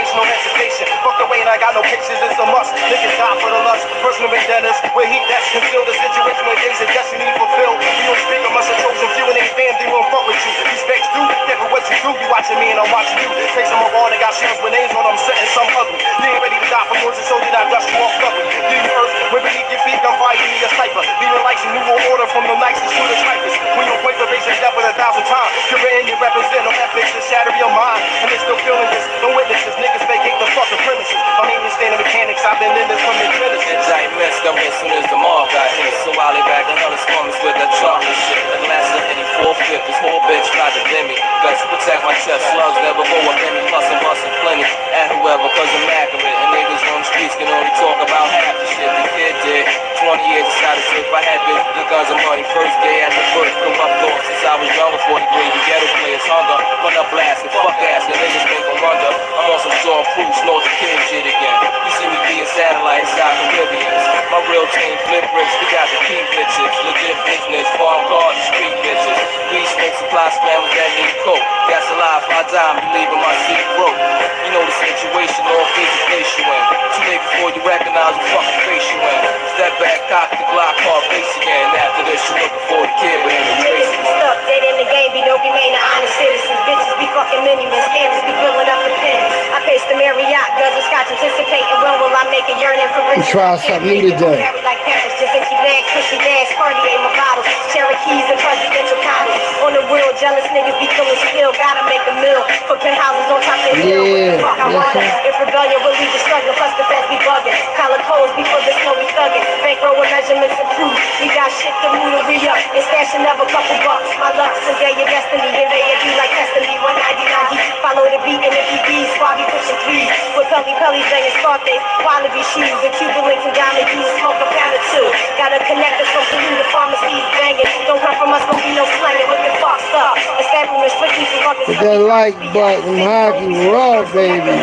face, no hesitation. Fuck the way and I got no patience, it's a must. Niggas die for the lust, personal vendettas. Where heat that's concealed, the situation where days of destiny fulfilled. You don't speak of much of chosen few and they fam, they won't fuck with you. Respect's due, careful what you do. You watching me and I'm watching you. Take some of all that got shells with names on them, setting some ugly. You ain't ready to die for yours, and so did I dust you off ugly. Leave you earth, when beneath your feet, gunfire, you need a sniper. Leaving lights in new world order from the nicest to the stripers. When you point for basic death with 1,000 times. You're in, you represent no ethics to shatter your mind. And they're still feeling this, no witnesses. Niggas vacate the fucking premises. My name is standing mechanics, I've been in this from the Genesis. Indictments come in soon as the mob got hit. So I'll lay back and hell is coming with that chocolate shit. The last of any 4/5, this whole bitch tried to dim me. Best protect my chest, slugs never go up in me. Plus I'm busting plenty at whoever, cause I'm accurate. And niggas on the streets can only talk about half the shit the kid did. 20 years decided to if I had been the guns and money. First day at the first, come up north since I was younger. 40 grade, the ghetto players hunger. Run up blasting, fuck ass, and niggas make them wonder. I'm on some Sean Proof, snort the kid shit again. You see me being satellite inside Caribbeans. My real team flip bricks, we got the king bitches. Legit business, farm cars, street bitches. We smoke supply spammers that need coke. That's a lie, if I die, I'm leaving my seat broke. You know the situation, all physical place you in. Too late before you recognize the fucking face you in. Step back, cock the Glock, car face again. After this, you looking for the kid, but ain't no traces. Stuck dead in the game, we don't remain an honest citizens. Bitches be fucking minions, scammers be filling up the pen. I pace the Marriott, dozen scotch anticipating when will I make a yearning for riches. Try something new today. Like Paris, Da Vinci bags, pushy bags, Cartier my bottles, Cherokees and presidential cottles. On the wheel, jealous niggas be feeling still, gotta make a meal. Put penthouses on top of the hill. Yeah, Fuck, I want it. If rebellion will lead the struggle, plus the feds be bugging. Collar codes before the snow be thugging. Bankroll with measurements improved. We got shit to move to re-up and stash another couple bucks. My luck, someday your destiny. Here they be like testing me. 190, follow the beat and the BBs. While we pushing threes. With Pelly banging Scarface. Wallaby shoes and Cuban links and diamond keys. Smoke a pound or two. Gotta connect us from Peru to pharmacies banging. Don't come from us, don't be no slanging. Looking fucked up. Establishment strictly for ruckus. Hit that like button, Hakey raw, baby.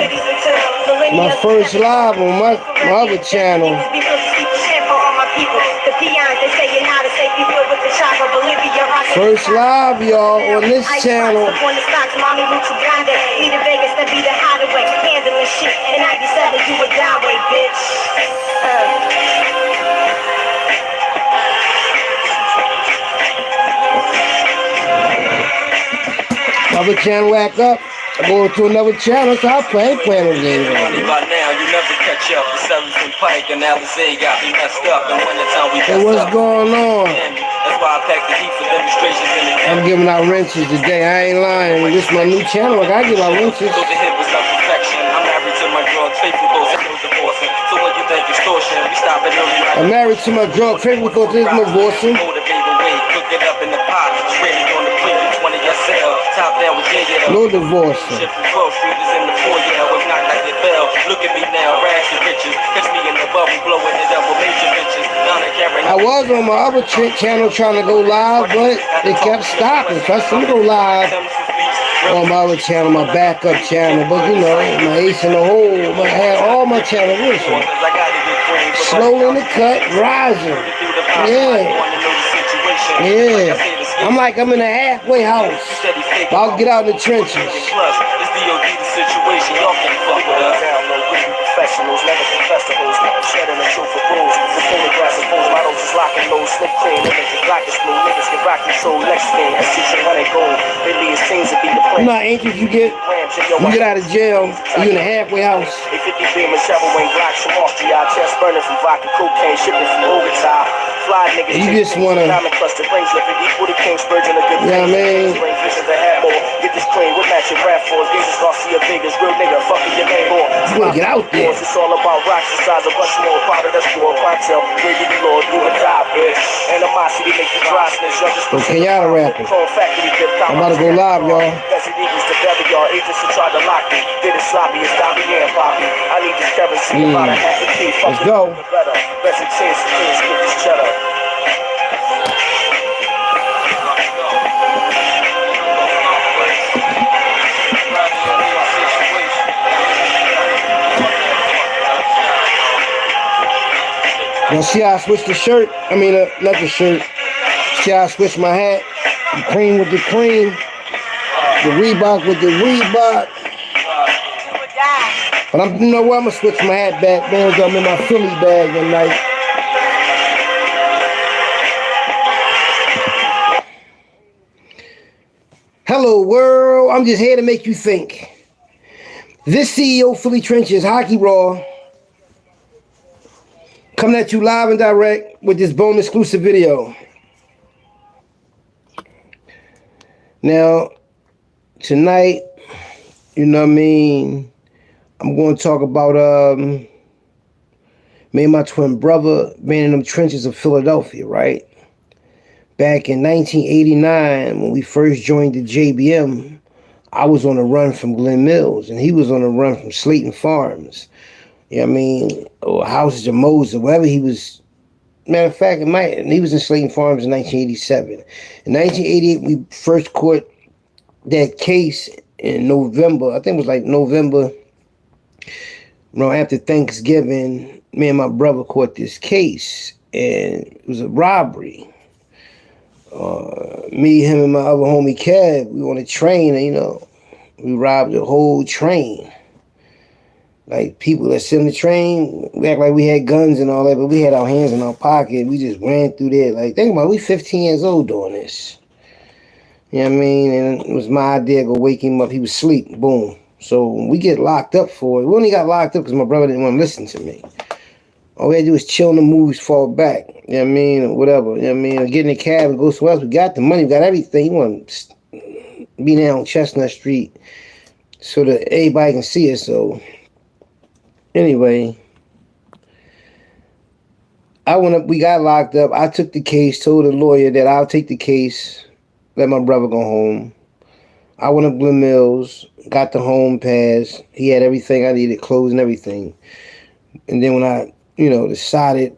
My first live on my other channel. First live, y'all, on this channel. Other channel act up. I go to another channel, so I ain't playing with games. By now, you never catch up. The 7th and Pike and Alizé got me messed up. And when the time we Hey, what's going on? That's why I packed the heat for demonstrations in the I'm giving out wrenches today. I ain't lying. This is my new channel. I gotta give out wrenches. So the hit was not perfection. I'm married to my drug, faithful goes and no divorcing. So what you think extortion? We stop at early life. I'm married to my drug. Favorite because there's no divorcing. Motivated way, cook it up in the pot. Straight on the premium 20 SL. Top down with JBM. No divorcing. Shit from 12th Street is in the foyer. Was knocked like the bell. Look at me now, rags and riches. Catch me in the bubble, blowing it up with major bitches. I was on my other channel trying to go live, but it kept stopping. So I still go live on my other channel, my backup channel. But you know, my ace in the hole, I had all my channels with me. Slow in the cut, rising. Yeah. Yeah. I'm like I'm in a halfway house. I'll get out in the trenches. Professionals, never professionals, shedding the truth for rules. The photographs of those models is locking those slip cream, images black is blue, niggas get rock control, Lex thing, SC100 gold. Really, it seems to be the plan. You know, ain't if you get out of jail, you in a halfway house. A 50 beam and shovel wing blocks from Austria, chest burning from vodka, cocaine, shipping from Bogota. Fly niggas, you just wanna, diamond cluster, brains living equal to King Spurgeon, a good thing. Yeah, man. Spring visions that have more. Get this clean, what match your rap for? Jesus Garcia Vegas, real nigga, fucking your name more. You wanna get out there. It's all about rocks the size of Rushmore, powder that's for clientele. Where you be, Lord, you and die, bitch. Animosity make you dry snitch. Okay, y'all rapping. I'm about to go live, y'all. That's it equals to bury y'all. Agents who tried to lock me. Did it sloppy, it's Dobby and Bobby. I need this currency, about a half a key. Let's go. Best a chance to get this cheddar. Now see how I switched the shirt? I mean, not the shirt. See how I switched my hat? The cream with the cream. The Reebok with the Reebok. But you know what? I'm gonna switch my hat back, man. I'm in my Philly bag tonight. Hello, world. I'm just here to make you think. This CEO Philly Trenches Hockey Raw coming at you live and direct with this bone exclusive video. Now, tonight, you know what I mean, I'm going to talk about me and my twin brother being in them trenches of Philadelphia, right? Back in 1989, when we first joined the JBM, I was on a run from Glen Mills, and he was on a run from Slayton Farms. You know what I mean? Or Houses of Moses, wherever he was. Matter of fact, he was in Slayton Farms in 1987. In 1988, we first caught that case in November. I think it was like November, after Thanksgiving. Me and my brother caught this case, and it was a robbery. Me, him, and my other homie Kev, we were on a train, and we robbed the whole train. Like, people that sit on the train, we act like we had guns and all that, but we had our hands in our pocket. We just ran through there. Like, think about it, we 15 years old doing this. You know what I mean? And it was my idea to go wake him up. He was asleep. Boom. So when we get locked up for it, we only got locked up because my brother didn't want to listen to me. All we had to do was chill in the movies, fall back. You know what I mean? Or whatever. You know what I mean? Or get in the cab and go somewhere else. We got the money. We got everything. You want to be down on Chestnut Street so that everybody can see us. So, anyway, we got locked up. I took the case, told the lawyer that I'll take the case, let my brother go home. I went up Glen Mills, got the home pass. He had everything I needed, clothes and everything. And then when I decided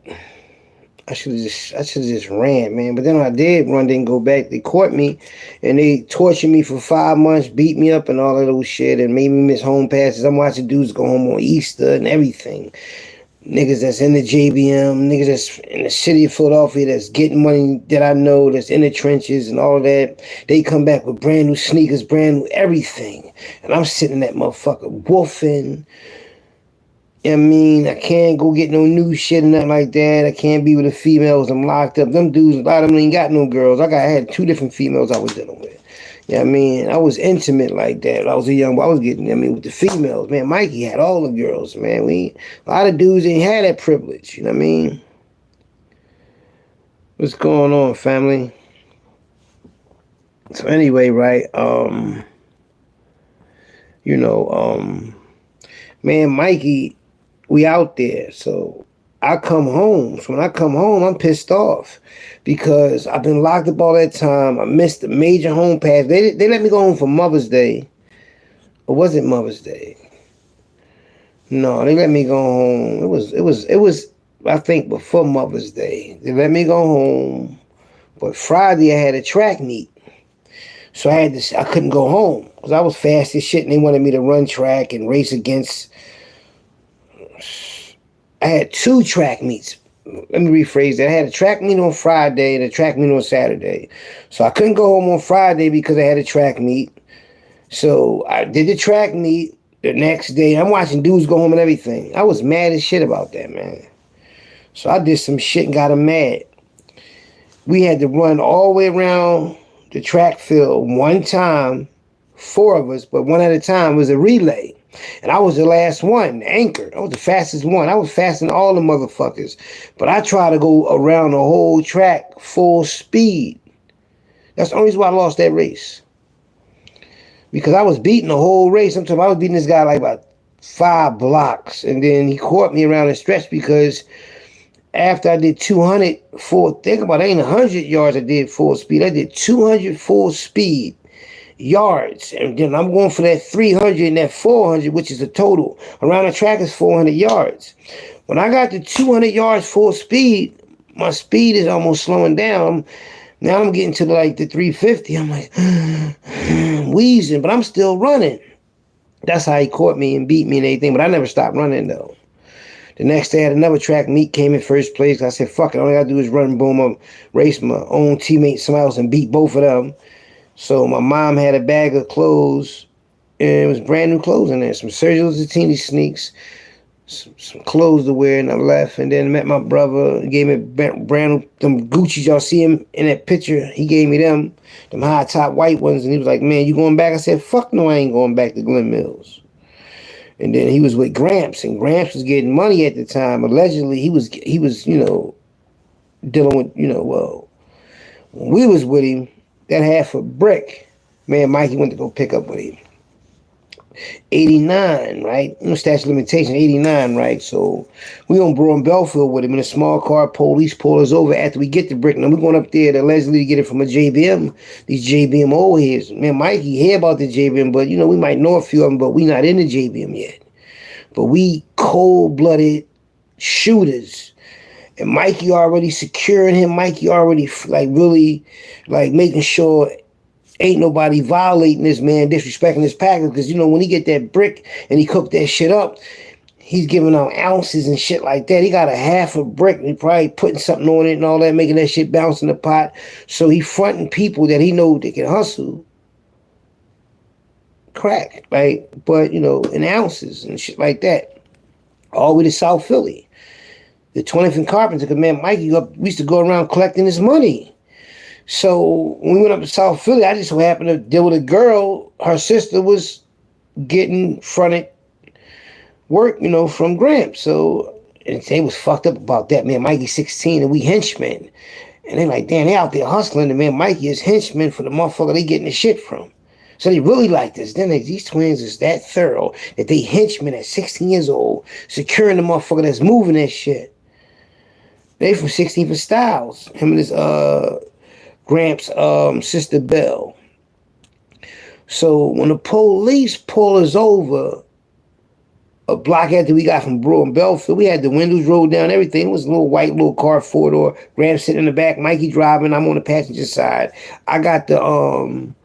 I should have just ran, man. But then when I did run, didn't go back. They caught me, and they tortured me for 5 months, beat me up and all that old shit, and made me miss home passes. I'm watching dudes go home on Easter and everything. Niggas that's in the JBM, niggas that's in the city of Philadelphia that's getting money that I know, that's in the trenches and all that. They come back with brand new sneakers, brand new everything. And I'm sitting in that motherfucker wolfing. I mean, I can't go get no new shit and nothing like that. I can't be with the females. I'm locked up. Them dudes, a lot of them ain't got no girls. I had 2 different females I was dealing with. You know what I mean? I was intimate like that. I was a young boy. I was getting, with the females. Man, Mikey had all the girls, man. A lot of dudes ain't had that privilege. You know what I mean? What's going on, family? So anyway, right, man, Mikey, we out there. So I come home. So when I come home, I'm pissed off because I've been locked up all that time. I missed the major home pass. They let me go home for Mother's Day. Or was it Mother's Day? No, they let me go home. It was I think before Mother's Day. They let me go home. But Friday I had a track meet. So I couldn't go home because I was fast as shit and they wanted me to run track and race against. I had 2 track meets. Let me rephrase that. I had a track meet on Friday and a track meet on Saturday. So I couldn't go home on Friday because I had a track meet. So I did the track meet the next day. I'm watching dudes go home and everything. I was mad as shit about that, man. So I did some shit and got them mad. We had to run all the way around the track field one time, 4 of us, but one at a time. Was a relay. And I was the last one, the anchor. I was the fastest one. I was faster than all the motherfuckers. But I tried to go around the whole track full speed. That's the only reason why I lost that race. Because I was beating the whole race. Sometimes I was beating this guy like about 5 blocks. And then he caught me around the stretch because after I did 200 think about it, ain't 100 yards I did full speed. I did 200 full speed yards, and then I'm going for that 300 and that 400, which is the total. Around the track is 400 yards. When I got to 200 yards full speed, my speed is almost slowing down. Now I'm getting to like the 350. I'm like, wheezing, but I'm still running. That's how he caught me and beat me and everything, but I never stopped running though. The next day I had another track meet, came in first place. I said, fuck it, all I gotta do is run, boom, up, race my own teammate, somebody else, and beat both of them. So my mom had a bag of clothes And it was brand new clothes in there. Some Sergio Zattini sneaks, some clothes to wear, and I left. And then met my brother. He gave me brand new, them Gucci's. Y'all see him in that picture. He gave me them high top white ones. And he was like, man, you going back? I said, fuck no, I ain't going back to Glen Mills. And then he was with Gramps, and Gramps was getting money at the time. Allegedly, he was, dealing with, well, when we was with him, that half a brick, man, Mikey went to go pick up with him. 89, right? Statute of limitation, 89, right? So we on Broad and Belfield with him in a small car. Police pull us over after we get the brick. Now we're going up there to allegedly get it from a JBM. These JBM old heads. Man, Mikey hear about the JBM, but we might know a few of them, but we not in the JBM yet. But we cold-blooded shooters. And Mikey already securing him. Mikey already really making sure ain't nobody violating this man, disrespecting his package. Because, when he get that brick and he cook that shit up, he's giving out ounces and shit like that. He got a half a brick and he probably putting something on it and all that, making that shit bounce in the pot. So he fronting people that he know they can hustle crack, right? But, in ounces and shit like that. All the way to South Philly. The 20th and Carpenter, because, man, Mikey, we used to go around collecting his money. So when we went up to South Philly, I just so happened to deal with a girl. Her sister was getting fronted work, from Gramps. So, and they was fucked up about that. Man, Mikey's 16 and we henchmen. And they like, damn, they out there hustling. And man, Mikey is henchman for the motherfucker they getting the shit from. So they really like this. Then these twins is that thorough that they henchmen at 16 years old, securing the motherfucker that's moving that shit. They from 16 for Styles. Him and his Gramps' sister Belle. So when the police pull us over, a block after we got from Broad and Belfield, we had the windows rolled down, everything. It was a little car, four-door. Gramps sitting in the back, Mikey driving, I'm on the passenger side. I got the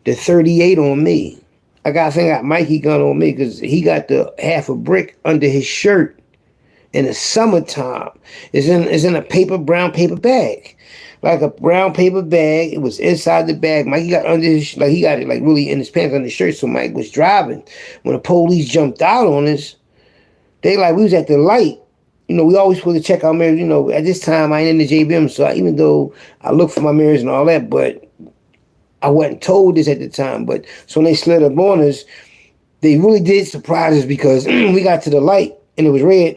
38 on me. I think I got Mikey gun on me because he got the half a brick under his shirt in the summertime. It's in a brown paper bag. Like a brown paper bag. It was inside the bag. Mikey got under his, he got it really in his pants under his shirt. So Mike was driving. When the police jumped out on us, we was at the light. We always supposed to check our mirrors. At this time I ain't in the JBM, so even though I look for my mirrors and all that, but I wasn't told this at the time. But so when they slid up on us, they really did surprise us because we got to the light and it was red.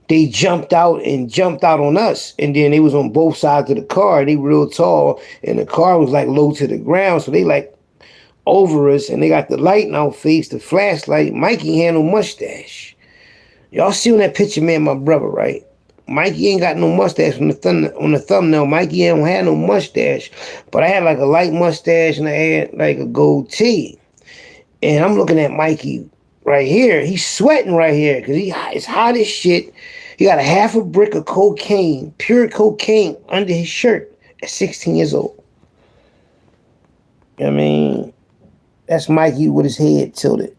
They jumped out on us. And then they was on both sides of the car. They real tall. And the car was low to the ground. So they over us. And they got the light in our face, the flashlight. Mikey had no mustache. Y'all see on that picture, man, my brother, right? Mikey ain't got no mustache on the thumbnail. Mikey don't have no mustache. But I had a light mustache and I had a goatee. And I'm looking at Mikey right here. He's sweating right here because it's hot as shit. He got a half a brick of cocaine, pure cocaine, under his shirt at 16 years old. That's Mikey with his head tilted.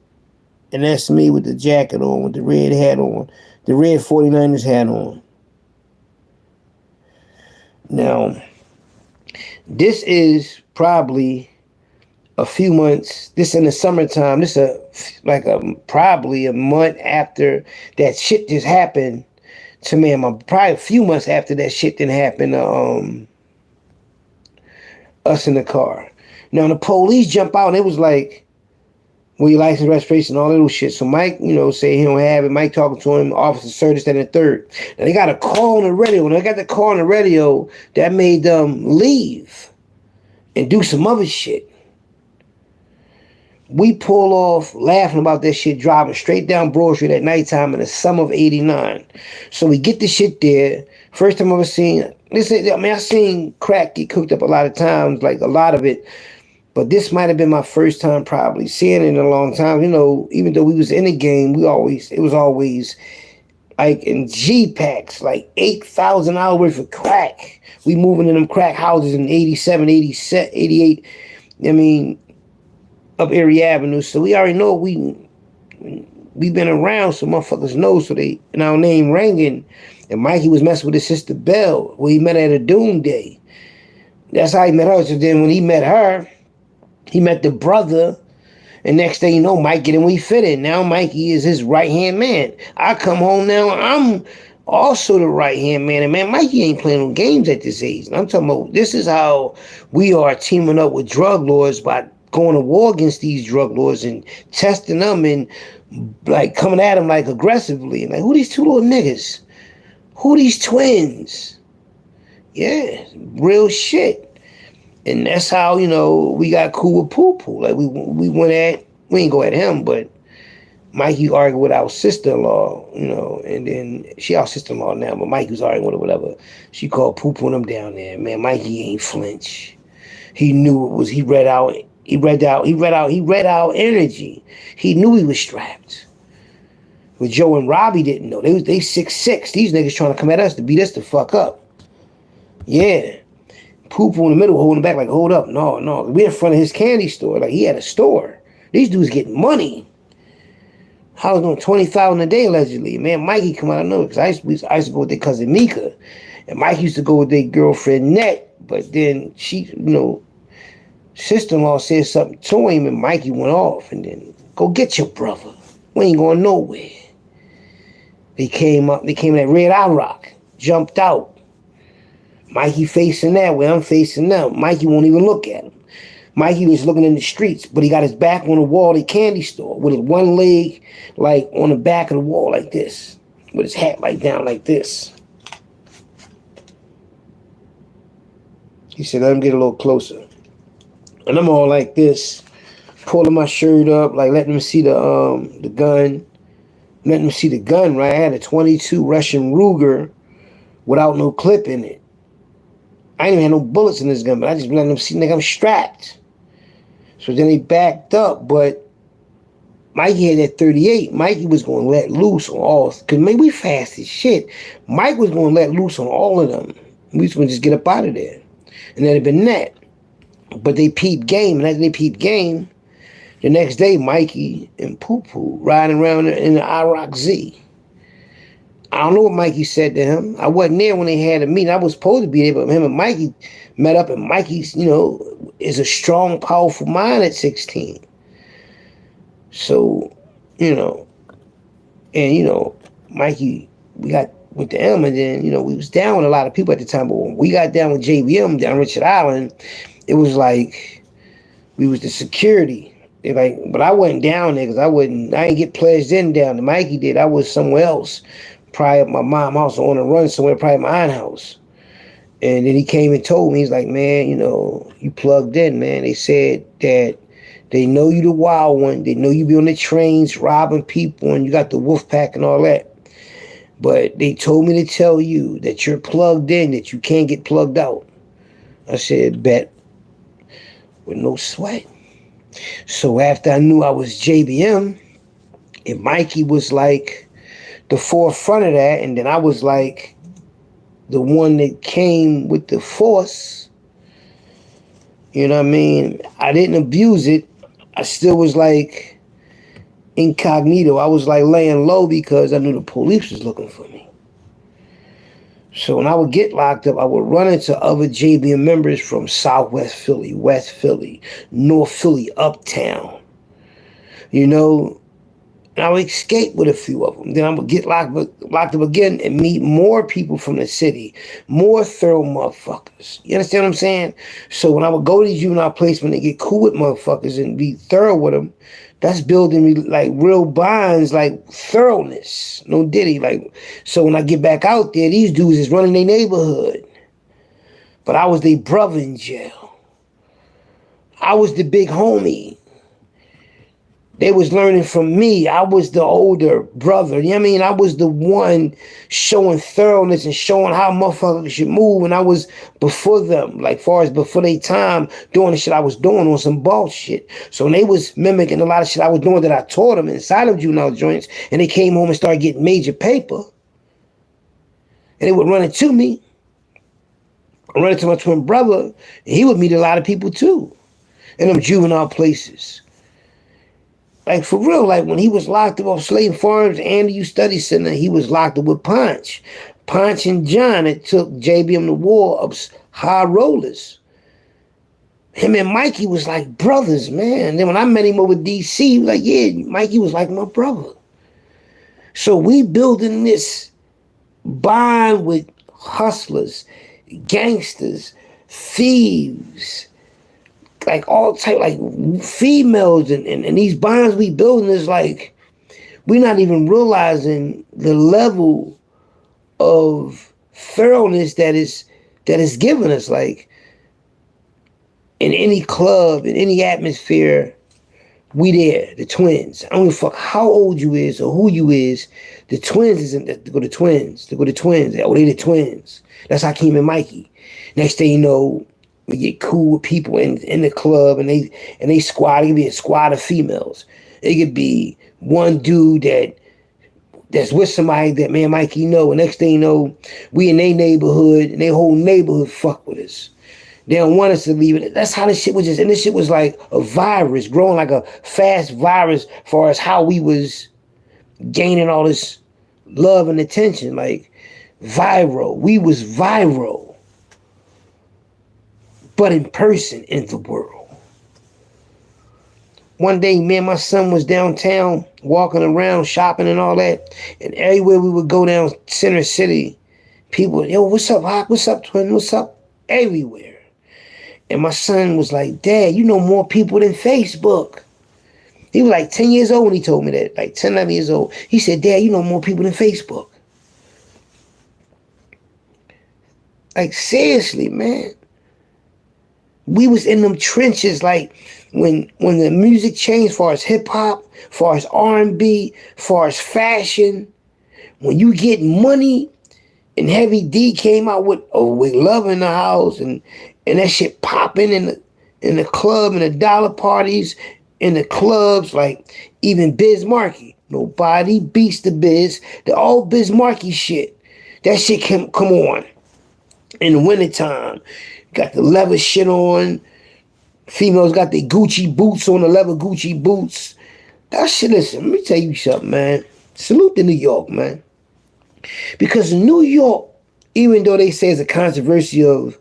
And that's me with the jacket on, with the red hat on, the red 49ers hat on. Now, this is probably a few months, this in the summertime, this probably a month after that shit just happened to me. Probably a few months after that shit didn't happen to us in the car. Now the police jump out and it was well, your license, registration, all that little shit. So Mike, say he don't have it. Mike talking to him, officer Curtis, that and the third. Now they got a call on the radio. When they got the call on the radio, that made them leave and do some other shit. We pull off laughing about that shit, driving straight down Broad Street at nighttime in the summer of 89. So we get the shit there. First time I ever seen this. I seen crack get cooked up a lot of times, a lot of it. But this might have been my first time probably seeing it in a long time. Even though we was in the game, it was always in G-packs, $8,000 worth of crack. We moving in them crack houses in 87, 88. Up Erie Avenue. So we already know we've been around, so motherfuckers know. So and our name ringing. And Mikey was messing with his sister Belle, where he met her at a Doom Day. That's how he met her. So then when he met her, he met the brother And next thing you know, Mike get him we fit in. Now Mikey is his right-hand man. I come home now, I'm also the right-hand man. And man, Mikey ain't playing no games at this age. And I'm talking about, this is how we are teaming up with drug lords by going to war against these drug lords and testing them and like coming at them like aggressively. And like, who these two little niggas? Who these twins? Yeah, real shit. And that's how, you know, we got cool with Poo Poo. Like we ain't go at him, but Mikey argued with our sister-in-law, you know, and then she our sister-in-law now, but Mikey was arguing with her, whatever. She called Poo Poo and them down there. Man, Mikey ain't flinch. He knew it was, he read our energy. He knew he was strapped. But Joe and Robbie didn't know. They 6'6". These niggas trying to come at us to beat us the fuck up. Yeah. Poo Poo in the middle holding back like, hold up. No. We in front of his candy store. Like, he had a store. These dudes getting money. I was doing $20,000 a day allegedly. Man, Mikey come out of nowhere. Because I used to go with their cousin Mika. And Mike used to go with their girlfriend Net. But then she, you know, sister-in-law said something to him and Mikey went off. And then, go get your brother. We ain't going nowhere. They came in that Red Eye Rock. Jumped out. Mikey facing that way, I'm facing them. Mikey won't even look at him. Mikey was looking in the streets, but he got his back on the wall of the candy store with his one leg like on the back of the wall like this, with his hat like down like this. He said, let him get a little closer. And I'm all like this, pulling my shirt up, like letting him see the gun. Letting him see the gun, right? I had a 22 Russian Ruger without no clip in it. I ain't even had no bullets in this gun, but I just let them see, nigga, I'm strapped. So then they backed up, but Mikey had that 38. Mikey was going to let loose on all, because man, we fast as shit. Mike was going to let loose on all of them. We was going to just get up out of there. And that'd have been that. But they peeped game, and after they peeped game, the next day, Mikey and Poo Poo riding around in the IROC Z. I don't know what Mikey said to him. I wasn't there when they had a meeting. I was supposed to be there, but him and Mikey met up, and Mikey's, you know, is a strong, powerful mind at 16. So, you know, and, you know, Mikey, we got with the M, and then, you know, we was down with a lot of people at the time, but when we got down with JBM down Richard Island, it was like we was the security. They like, but I wasn't down there because I didn't get pledged in down there. Mikey did. I was somewhere else. Probably at my mom's house on a run somewhere, probably my aunt's house. And then he came and told me, he's like, man, you know, you plugged in, man. They said that they know you the wild one. They know you be on the trains robbing people and you got the wolf pack and all that. But they told me to tell you that you're plugged in, that you can't get plugged out. I said, bet. With no sweat. So after I knew I was JBM, and Mikey was like the forefront of that, and then I was like the one that came with the force, you know what I mean? I didn't abuse it. I still was like incognito. I was like laying low because I knew the police was looking for me. So when I would get locked up, I would run into other JBM members from Southwest Philly, West Philly, North Philly, Uptown. You know, and I would escape with a few of them. Then I would get locked up again and meet more people from the city, more thorough motherfuckers. You understand what I'm saying? So when I would go to juvenile placement and get cool with motherfuckers and be thorough with them, that's building me like real bonds, like thoroughness. No diddy. Like, so when I get back out there, these dudes is running their neighborhood. But I was their brother in jail. I was the big homie. They was learning from me. I was the older brother. You know what I mean? I was the one showing thoroughness and showing how motherfuckers should move. And I was before them, like far as before their time, doing the shit I was doing on some bullshit. So when they was mimicking a lot of shit I was doing that I taught them inside of juvenile joints, and they came home and started getting major paper, and they would run it to me. I run it to my twin brother, and he would meet a lot of people too in them juvenile places. Like, for real, like, when he was locked up off Slave Farms and the Youth Study Center, he was locked up with Punch. Punch and John, it took JBM to war of high rollers. him and Mikey was like brothers, man. And then when I met him over DC, he was like, yeah, Mikey was like my brother. So we building this bond with hustlers, gangsters, thieves, like all type, like females, and these bonds we building is like, we're not even realizing the level of thoroughness that is given us. Like, in any club, in any atmosphere, we there, the twins. I don't give a fuck how old you is or who you is. The twins isn't, they go to twins. Oh, they the twins. That's Hakeem and Mikey. Next thing you know, we get cool with people in the club, and they squad. It could be a squad of females. It could be one dude that's with somebody that me and Mikey know. And next thing you know, we in their neighborhood, and their whole neighborhood fuck with us. They don't want us to leave it. That's how this shit was and this shit was like a virus, growing like a fast virus as far as how we was gaining all this love and attention. Like, viral. We was viral. But in person, in the world. One day, me and my son was downtown, walking around, shopping and all that. And everywhere we would go down Center City, people, yo, what's up, Hawk? What's up, twin? What's up? Everywhere. And my son was like, Dad, you know more people than Facebook. He was like 10 years old when he told me that, like 10, 11 years old. He said, Dad, you know more people than Facebook. Like, seriously, man. We was in them trenches, like, when the music changed, far as hip-hop, far as R&B, far as fashion. When you get money, and Heavy D came out with Love in the House, and that shit popping in the club, and the dollar parties, in the clubs, like even Biz Markie. Nobody beats the Biz. The old Biz Markie shit. That shit come on in the wintertime. Got the leather shit on. Females got their Gucci boots on, the leather Gucci boots. That shit, listen, let me tell you something, man. Salute to New York, man. Because in New York, even though they say it's a controversy of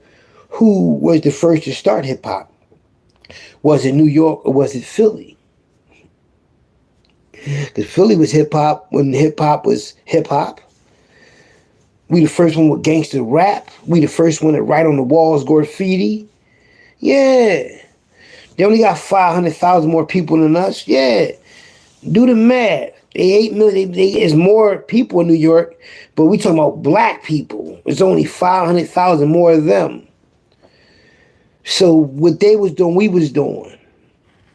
who was the first to start hip-hop, was it New York or was it Philly? Because Philly was hip-hop when hip-hop was hip-hop. We the first one with gangster rap. We the first one to write on the walls graffiti. Yeah. They only got 500,000 more people than us. Yeah. Do the math. They 8 million. There's more people in New York, but we talking about black people. There's only 500,000 more of them. So what they was doing, we was doing.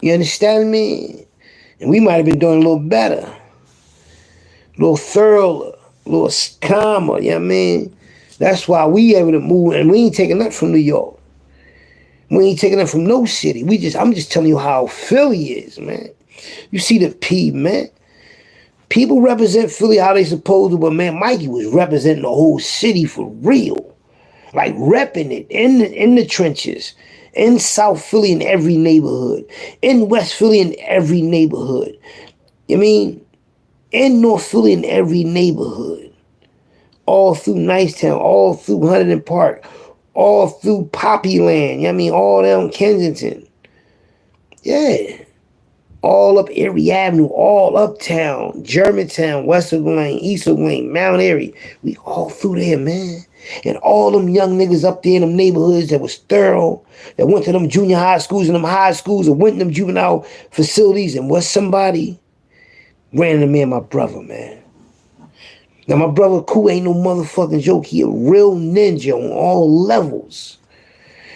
You understand me? And we might have been doing a little better, a little thorough, a little calmer. You know what I mean? That's why we able to move, and we ain't taking nothing from New York. We ain't taking nothing from no city. I'm just telling you how Philly is, man. You see the P, man. People represent Philly how they supposed to, but man, Mikey was representing the whole city for real. Like repping it in the trenches. In South Philly in every neighborhood. In West Philly in every neighborhood. I mean, in North Philly in every neighborhood. All through Nicetown, all through Huntington Park, all through Poppy Land. You know what I mean? All down Kensington. Yeah. All up Erie Avenue, all uptown, Germantown, West Oakland Lane, East Oakland Lane, Mount Airy. We all through there, man. And all them young niggas up there in them neighborhoods that was thorough, that went to them junior high schools and them high schools, and went to them juvenile facilities, and was somebody, ran into me and my brother, man. Now, my brother Cool ain't no motherfucking joke. He a real ninja on all levels.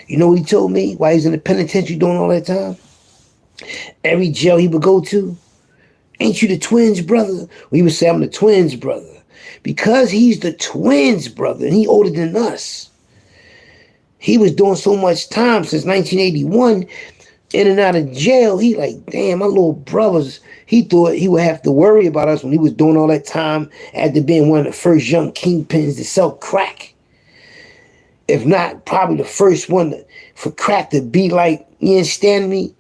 You know what he told me while he was in the penitentiary doing all that time? Every jail he would go to, ain't you the twins' brother? We would say, I'm the twins' brother. Because he's the twins' brother, and he older than us. He was doing so much time since 1981, in and out of jail. He like, damn, my little brothers. He thought he would have to worry about us when he was doing all that time after being one of the first young kingpins to sell crack. If not, probably the first one for crack to be like, you understand me?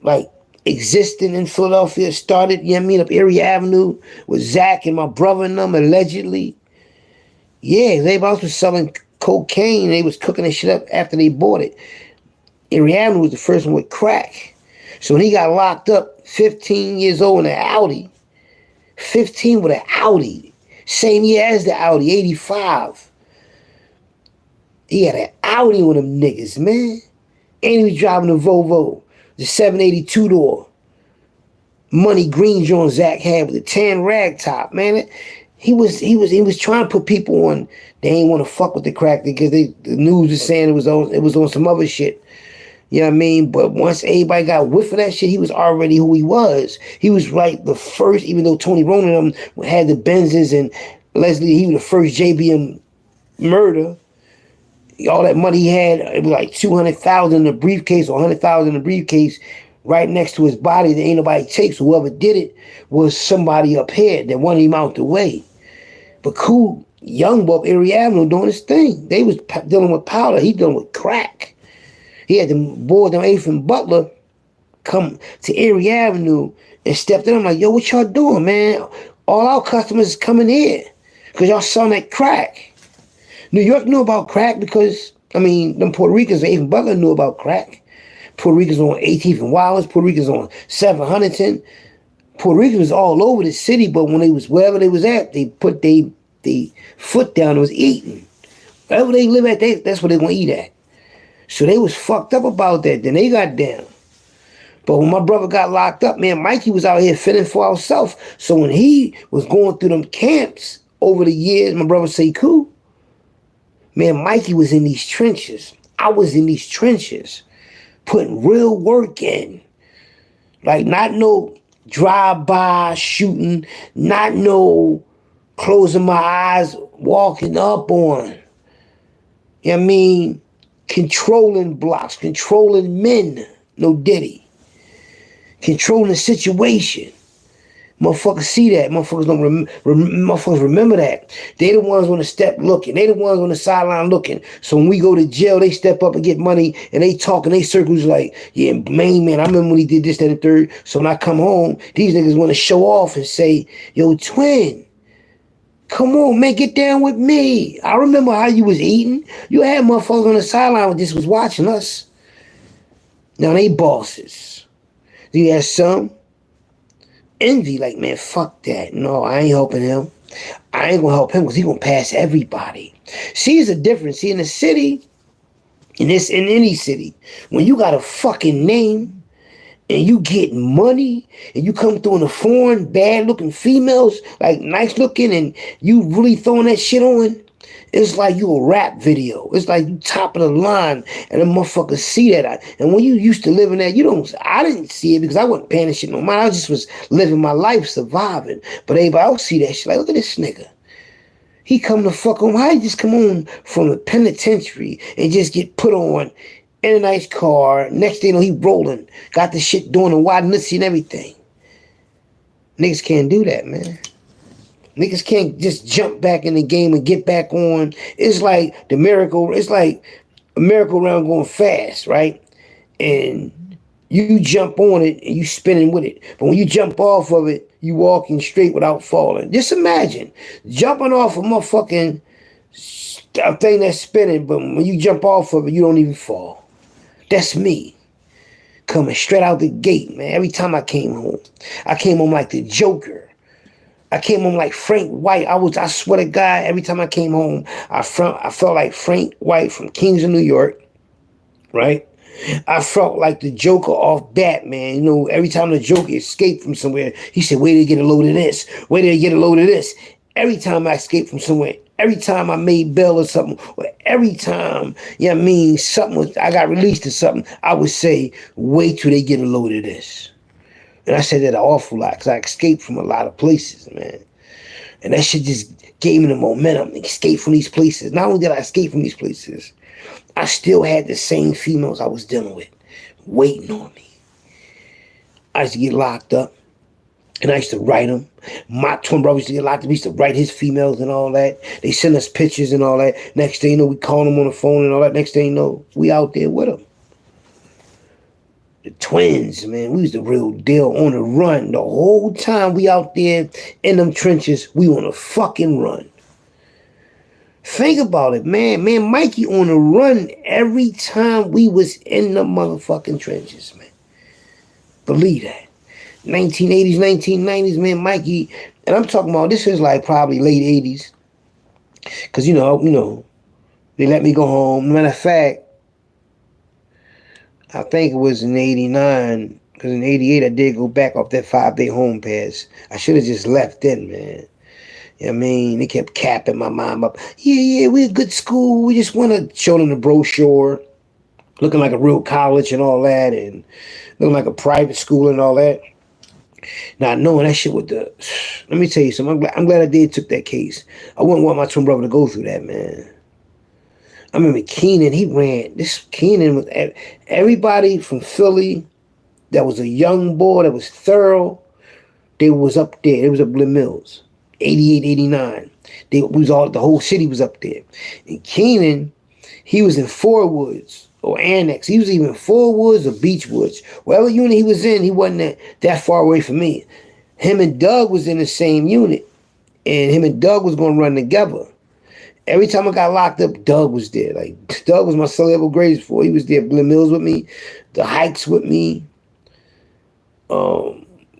Like, existing in Philadelphia, started, you know what I mean, up Erie Avenue with Zach and my brother and them, allegedly. Yeah, they was selling cocaine. They was cooking that shit up after they bought it. Erie Avenue was the first one with crack. So when he got locked up, 15 years old in an Audi, 15 with an Audi, same year as the Audi, 85. He had an Audi on them niggas, man. And he was driving a Volvo, the 782 door. Money green John Zach had with the tan rag top, man. He was trying to put people on. They ain't want to fuck with the crack because the news is saying it was on some other shit. You know what I mean? But once everybody got whiff of that shit, he was already who he was. He was like the first, even though Tony Ronan and them had the Benzes and Leslie, he was the first JBM murder. All that money he had, it was like $200,000 in the briefcase or $100,000 in the briefcase right next to his body that ain't nobody takes. Whoever did it was somebody up here that wanted him out the way. But cool, young buck, Erie Avenue doing his thing. They was dealing with powder. He dealing with crack. He had them boys, them A from Butler, come to Erie Avenue and stepped in. I'm like, yo, what y'all doing, man? All our customers is coming here because y'all selling that crack. New York knew about crack because, I mean, them Puerto Ricans, A from Butler knew about crack. Puerto Ricans on 18th and Wallace, Puerto Ricans on 7th Huntington. Puerto Ricans was all over the city, but when they was wherever they was at, they put their foot down and was eating. Wherever they live at, that's where they gonna eat at. So they was fucked up about that. Then they got down. But when my brother got locked up, man, Mikey was out here fending for himself. So when he was going through them camps over the years, my brother say, cool. Man, Mikey was in these trenches. I was in these trenches, putting real work in. Like not no drive-by shooting, not no closing my eyes, walking up on. You know what I mean? Controlling blocks, controlling men, no Diddy. Controlling the situation. Motherfuckers see that. Motherfuckers don't motherfuckers remember that. They the ones on the step looking. They the ones on the sideline looking. So when we go to jail, they step up and get money and they talk in they circles like, yeah, main man, I remember when he did this, that, and the third. So when I come home, these niggas want to show off and say, yo, twin, come on, man, get down with me. I remember how you was eating. You had motherfuckers on the sideline that just was watching us. Now they bosses. You had some envy, like, man, fuck that. No, I ain't helping him. I ain't gonna help him because he gonna pass everybody. See, it's a difference. See, in the city, in any city, when you got a fucking name and you get money and you come through in the foreign, bad looking females, like nice looking, and you really throwing that shit on, it's like you a rap video. It's like you top of the line and the motherfuckers see that. And when you used to live in that, I didn't see it because I wasn't paying shit no mind. I just was living my life, surviving. But everybody else see that shit like, look at this nigga. He come to fuck home. How he just come on from the penitentiary and just get put on in a nice car. Next thing you know, he rolling. Got the shit doing a wide nutsy and everything. Niggas can't do that, man. Niggas can't just jump back in the game and get back on. It's like it's like a merry-go-round going fast, right? And you jump on it and you spinning with it. But when you jump off of it, you walking straight without falling. Just imagine jumping off a motherfucking thing that's spinning, but when you jump off of it, you don't even fall. That's me. Coming straight out the gate, man. Every time I came home like the Joker. I came home like Frank White. I swear to God, every time I came home, I felt like Frank White from Kings of New York, right? I felt like the Joker off Batman. You know, every time the Joker escaped from somewhere, he said, wait till you get a load of this. Wait till you get a load of this. Every time I escaped from somewhere, every time I made bail or something, or every time, you know what I mean, I got released or something, I would say, wait till they get a load of this. And I said that an awful lot because I escaped from a lot of places, man. And that shit just gave me the momentum to escape from these places. Not only did I escape from these places, I still had the same females I was dealing with waiting on me. I used to get locked up and I used to write them. My twin brother used to get locked up. We used to write his females and all that. They send us pictures and all that. Next thing you know, we call them on the phone and all that. Next thing you know, we out there with them. The twins, man, we was the real deal on the run. The whole time we out there in them trenches, we on a fucking run. Think about it, man. Man, Mikey on the run every time we was in the motherfucking trenches, man. Believe that. 1980s, 1990s, man, Mikey, and I'm talking about this is like probably late 80s. Cause you know, they let me go home. Matter of fact, I think it was in 89, because in 88 I did go back off that 5-day home pass. I should have just left then, man. You know what I mean? They kept capping my mom up. Yeah, we're a good school. We just want to show them the brochure, looking like a real college and all that, and looking like a private school and all that. Not knowing that shit with the... Let me tell you something. I'm glad I did took that case. I wouldn't want my twin brother to go through that, man. I remember Keenan, he ran. This Keenan was... Everybody from Philly that was a young boy, that was thorough, they was up there. It was up Glen Mills. 88, 89. The whole city was up there. And Keenan, he was in Fort Woods or Annex. He was even Fort Woods or Beach Woods. Whatever unit he was in, he wasn't that far away from me. Him and Doug was in the same unit. And him and Doug was going to run together. Every time I got locked up, Doug was there. Like, Doug was my celeb grades before. He was there at Glen Mills with me. The hikes with me.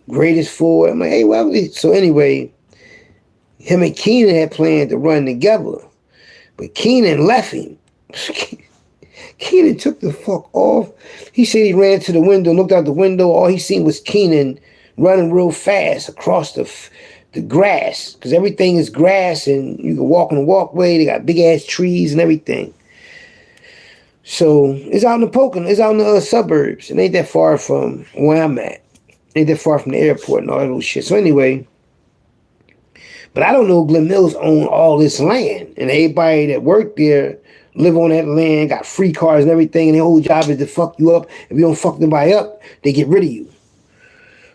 Greatest four. I'm like, hey, well, so anyway... Him and Keenan had planned to run together. But Keenan left him. Keenan took the fuck off. He said he ran to the window, looked out the window. All he seen was Keenan running real fast across the grass. Because everything is grass and you can walk on the walkway. They got big ass trees and everything. So it's out in the Pocono. It's out in the suburbs. It ain't that far from where I'm at. It ain't that far from the airport and all that little shit. So anyway... But I don't know Glen Mills owned all this land. And everybody that worked there live on that land, got free cars and everything. And their whole job is to fuck you up. If you don't fuck nobody up, they get rid of you.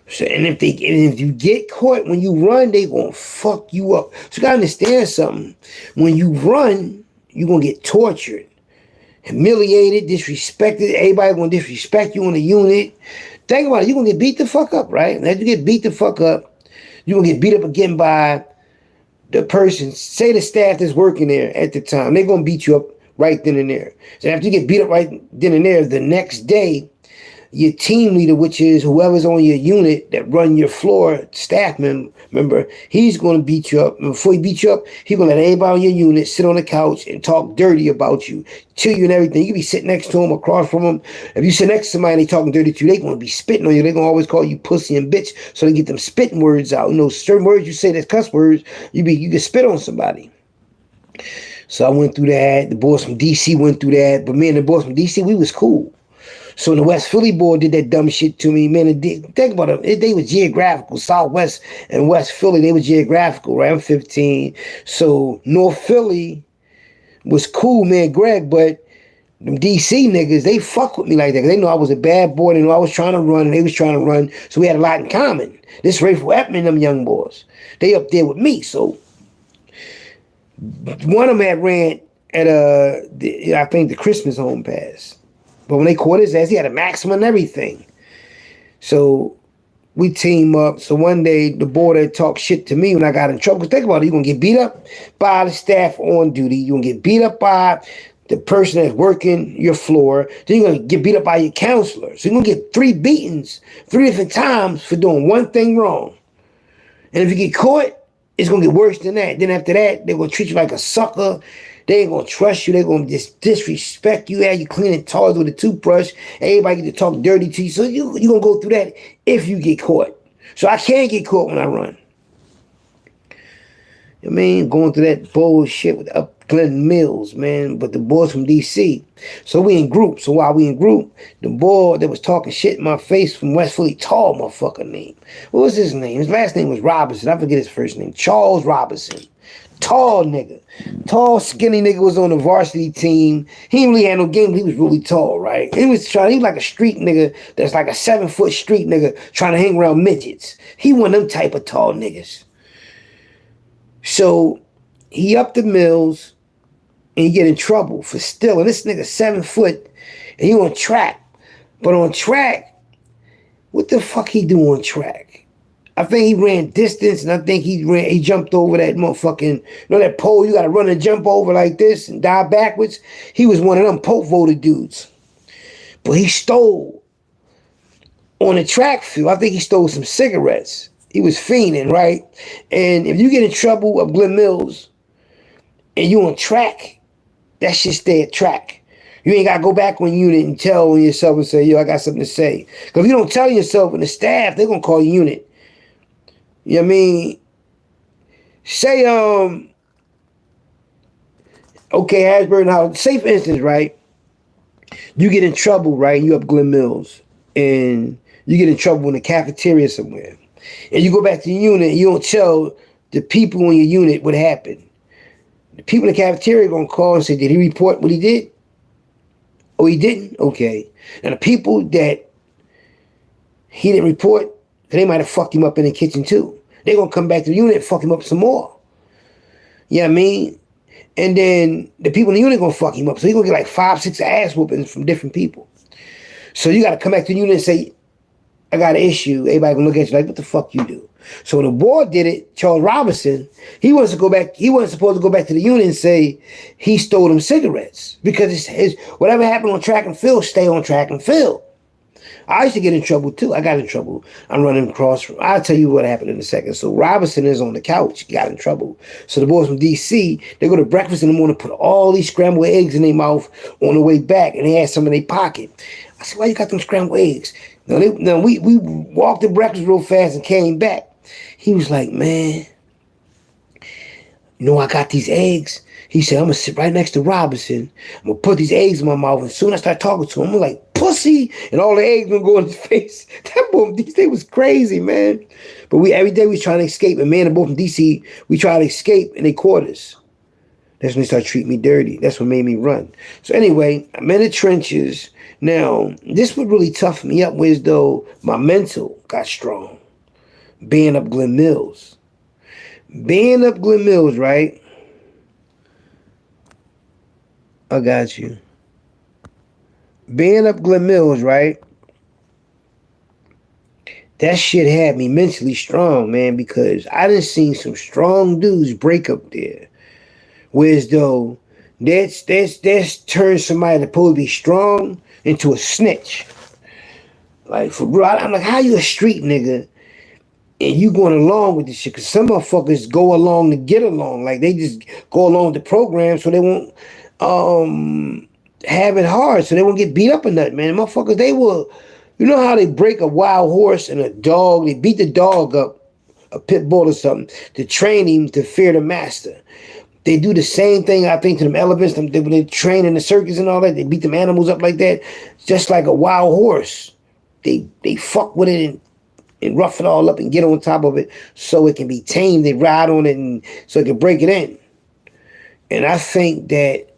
So, and if you get caught when you run, they gonna fuck you up. So you gotta understand something. When you run, you're gonna get tortured, humiliated, disrespected. Everybody gonna disrespect you in the unit. Think about it. You're gonna get beat the fuck up, right? And after you get beat the fuck up, you're gonna get beat up again by the person, say the staff that's working there at the time. They're gonna beat you up right then and there. So after you get beat up right then and there, the next day, your team leader, which is whoever's on your unit that run your floor, staff member, he's going to beat you up. And before he beats you up, he's going to let everybody on your unit sit on the couch and talk dirty about you, chill you and everything. You can be sitting next to him, across from him. If you sit next to somebody and they talking dirty to you, they going to be spitting on you. They're going to always call you pussy and bitch, so they get them spitting words out. You know, certain words you say that's cuss words, you can spit on somebody. So I went through that. The boys from DC went through that. But me and the boys from DC, we was cool. So the West Philly boy did that dumb shit to me, man. Think about it. They were geographical. Southwest and West Philly, they were geographical, right? I'm 15. So North Philly was cool, man, Greg, but them DC niggas, they fuck with me like that. They know I was a bad boy. They know I was trying to run, and they was trying to run. So we had a lot in common. This Rayful Epman, them young boys, they up there with me. So one of them had ran at, I think, the Christmas home pass. But when they caught his ass, he had a maximum and everything. So we team up. So one day, the boy that talked shit to me when I got in trouble, because think about it, you're going to get beat up by the staff on duty. You're going to get beat up by the person that's working your floor. Then you're going to get beat up by your counselor. So you're going to get 3 beatings 3 different times for doing one thing wrong. And if you get caught, it's going to get worse than that. Then after that, they're going to treat you like a sucker. They ain't gonna trust you. They're gonna just disrespect you. Have you cleaning toys with a toothbrush. Everybody get to talk dirty to you. So you're gonna go through that if you get caught. So I can't get caught when I run. You know what I mean? Going through that bullshit with up Glen Mills, man. But the boys from DC. So we in group. So while we in group, the boy that was talking shit in my face from West Philly, tall motherfucker name. What was his name? His last name was Robinson. I forget his first name. Charles Robinson. Tall nigga. Tall, skinny nigga was on the varsity team. He didn't really have no game, but he was really tall, right? He was like a street nigga that's like a 7-foot street nigga trying to hang around midgets. He one of them type of tall niggas. So he up the Mills and he get in trouble for stealing. This nigga 7 foot and he on track. But on track, what the fuck he do on track? I think he ran distance, and I think he jumped over that motherfucking, that pole you gotta run and jump over like this and dive backwards. He was one of them Pope voted dudes. But he stole on the track field. I think he stole some cigarettes. He was fiending, right? And if you get in trouble up Glen Mills and you on track, that shit stay at track. You ain't got to go back on unit and tell on yourself and say, yo, I got something to say. Because if you don't tell yourself and the staff, they're going to call you unit. You know what I mean? Say, okay, Hasbro, now, say for instance, right? You get in trouble, right? You up Glen Mills. And you get in trouble in the cafeteria somewhere. And you go back to your unit and you don't tell the people in your unit what happened. The people in the cafeteria are going to call and say, did he report what he did? Oh, he didn't? Okay. And the people that he didn't report, they might have fucked him up in the kitchen too. They're going to come back to the unit and fuck him up some more. You know what I mean? And then the people in the unit going to fuck him up. So he's going to get like 5, 6 ass whoopings from different people. So you got to come back to the unit and say, I got an issue. Everybody going to look at you like, what the fuck you do? So when the board did it, Charles Robinson, he wasn't supposed to go back to the unit and say he stole them cigarettes. Because his whatever happened on track and field, stay on track and field. I used to get in trouble too. I got in trouble. I'm running across. I'll tell you what happened in a second. So Robinson is on the couch. He got in trouble. So the boys from D.C., they go to breakfast in the morning, put all these scrambled eggs in their mouth on the way back, and they had some in their pocket. I said, why you got them scrambled eggs? No, we walked to breakfast real fast and came back. He was like, man, I got these eggs. He said, I'm going to sit right next to Robinson. I'm going to put these eggs in my mouth. And soon I start talking to him, I'm like, pussy. And all the eggs going to go in his face. That boy, they was crazy, man. But every day we was trying to escape. And man, the boy from D.C., we tried to escape in their quarters. That's when they started treating me dirty. That's what made me run. So anyway, I'm in the trenches. Now, this would really toughen me up was though my mental got strong. Being up Glen Mills. Right? I got you. Being up Glen Mills, right? That shit had me mentally strong, man, because I done seen some strong dudes break up there. Whereas though that's turned somebody that's supposed to be strong into a snitch. Like for real, I'm like, how you a street nigga and you going along with this shit? Because some motherfuckers go along to get along. Like they just go along with the program so they won't have it hard, so they won't get beat up or nothing, man. Motherfuckers, they will, you know how they break a wild horse and a dog, they beat the dog up, a pit bull or something, to train him to fear the master. They do the same thing, I think, to them elephants. When they train in the circus and all that, they beat them animals up like that, just like a wild horse. They fuck with it and rough it all up and get on top of it so it can be tamed. They ride on it and so it can break it in. And I think that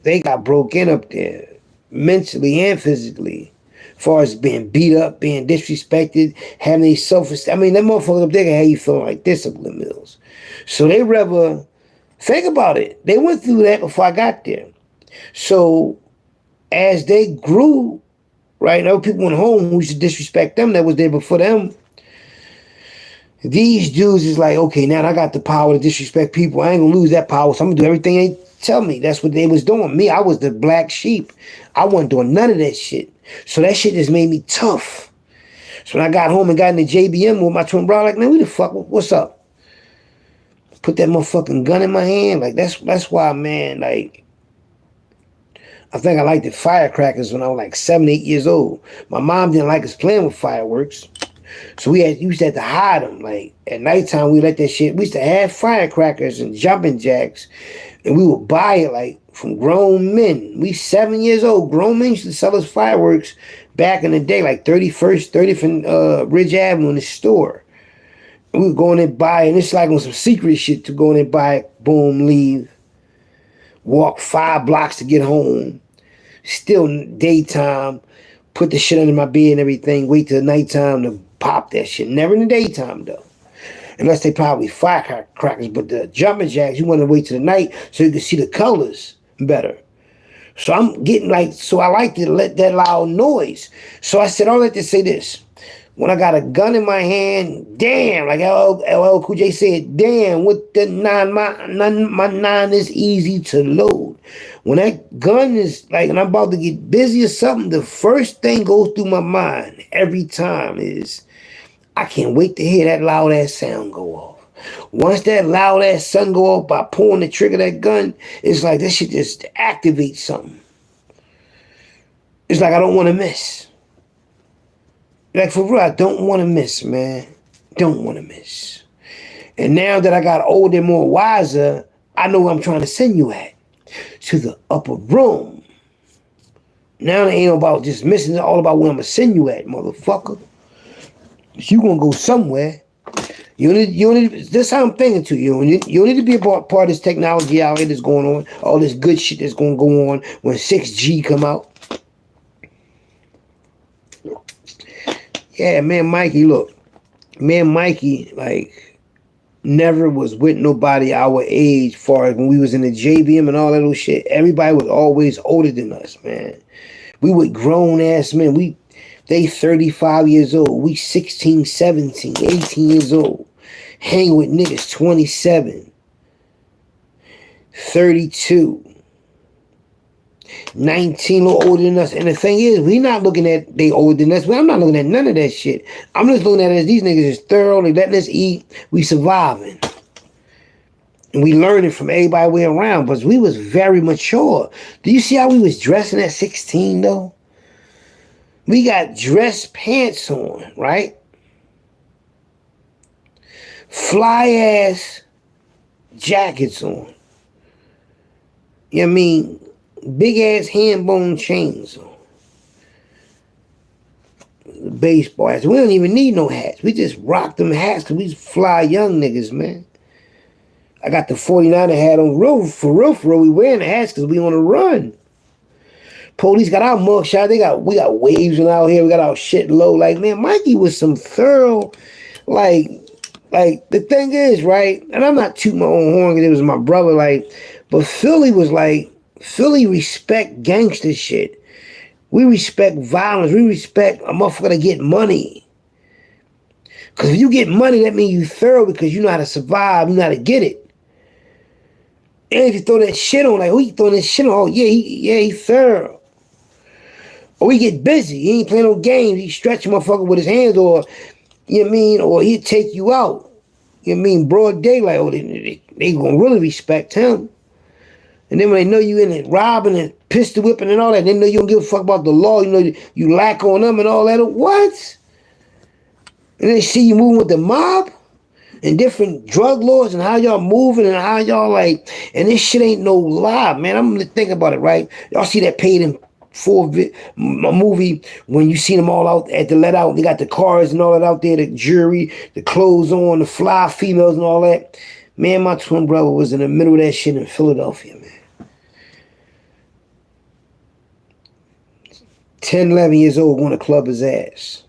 they got broken up there, mentally and physically, as far as being beat up, being disrespected, having these self-esteem. I mean, that motherfucker up there can have you feeling like this up in the Mills. So they rather, think about it, they went through that before I got there. So as they grew, right, there were people in home who used to disrespect them that was there before them. These dudes is like, okay, now I got the power to disrespect people. I ain't gonna lose that power, so I'm gonna do everything they tell me. That's what they was doing. Me, I was the black sheep. I wasn't doing none of that shit. So that shit just made me tough. So when I got home and got in the JBM with my twin brother, like, man, who the fuck, what's up? Put that motherfucking gun in my hand. Like, that's why, man, like, I think I liked the firecrackers when I was like 7, 8 years old. My mom didn't like us playing with fireworks. So we used to have to hide them. Like, at nighttime, we let that shit, we used to have firecrackers and jumping jacks, and we would buy it, like, from grown men. We 7 years old. Grown men used to sell us fireworks back in the day, like 30th Ridge Avenue in the store. And we would go in and buy it, and it's like on some secret shit to go in and buy it, boom, leave, walk 5 blocks to get home, still daytime, put the shit under my bed and everything, wait till nighttime to pop that shit. Never in the daytime, though. Unless they probably firecrackers, but the jumping jacks, you want to wait till the night so you can see the colors better. So I'm getting like, so I like to let that loud noise. So I said, all that to say this. When I got a gun in my hand, damn, like LL Cool J said, damn, with the my 9 is easy to load. When that gun is like, and I'm about to get busy or something, the first thing goes through my mind every time is, I can't wait to hear that loud ass sound go off. Once that loud ass sound go off by pulling the trigger of that gun, it's like that shit just activates something. It's like I don't want to miss. Like for real, I don't want to miss, man. Don't want to miss. And now that I got older and more wiser, I know where I'm trying to send you at. To the upper room. Now it ain't about just missing, it's all about where I'm going to send you at, motherfucker. You going to go somewhere. You need, this how I'm thinking to you. You need to be a part of this technology out here that's going on. All this good shit that's going to go on when 6G come out. Yeah, man, Mikey, look. Man, Mikey, like, never was with nobody our age far as when we was in the JBM and all that little shit. Everybody was always older than us, man. We were grown-ass men. They 35 years old. We 16, 17, 18 years old. Hang with niggas 27, 32. 19 a little older than us. And the thing is, we not looking at they older than us. I'm not looking at none of that shit. I'm just looking at it as these niggas is thorough. They letting us eat. We surviving. And we learning from everybody we around. But we was very mature. Do you see how we was dressing at 16 though? We got dress pants on, right? Fly ass jackets on. You know what I mean? Big ass hand bone chains on. The baseball hats. We don't even need no hats. We just rock them hats because we fly young niggas, man. I got the 49er hat on. For real. We wearing the hats because we on the run. Police got our mugshot. We got waves out here. We got our shit low. Like, man, Mikey was some thorough, like the thing is, right? And I'm not tooting my own horn because it was my brother, like, but Philly was like, Philly respect gangster shit. We respect violence. We respect a motherfucker to get money. Because if you get money, that means you thorough because you know how to survive. You know how to get it. And if you throw that shit on, like, who you throwing this shit on? Oh, he thorough. Or he get busy. He ain't playing no games. He stretch a motherfucker with his hands or, you know what I mean? Or he'll take you out. You know what I mean? Broad daylight. Oh, they gonna really respect him. And then when they know you in it robbing and pistol whipping and all that, they know you don't give a fuck about the law. You know you lack on them and all that. What? And they see you moving with the mob and different drug laws and how y'all moving and how y'all like. And this shit ain't no lie, man. I'm gonna think about it, right? Y'all see that Paid in Full movie when you see them all out at the let out. They got the cars and all that out there, the jury, the clothes on, the fly females and all that. Man, my twin brother was in the middle of that shit in Philadelphia, man. 10, 11 years old going to club his ass.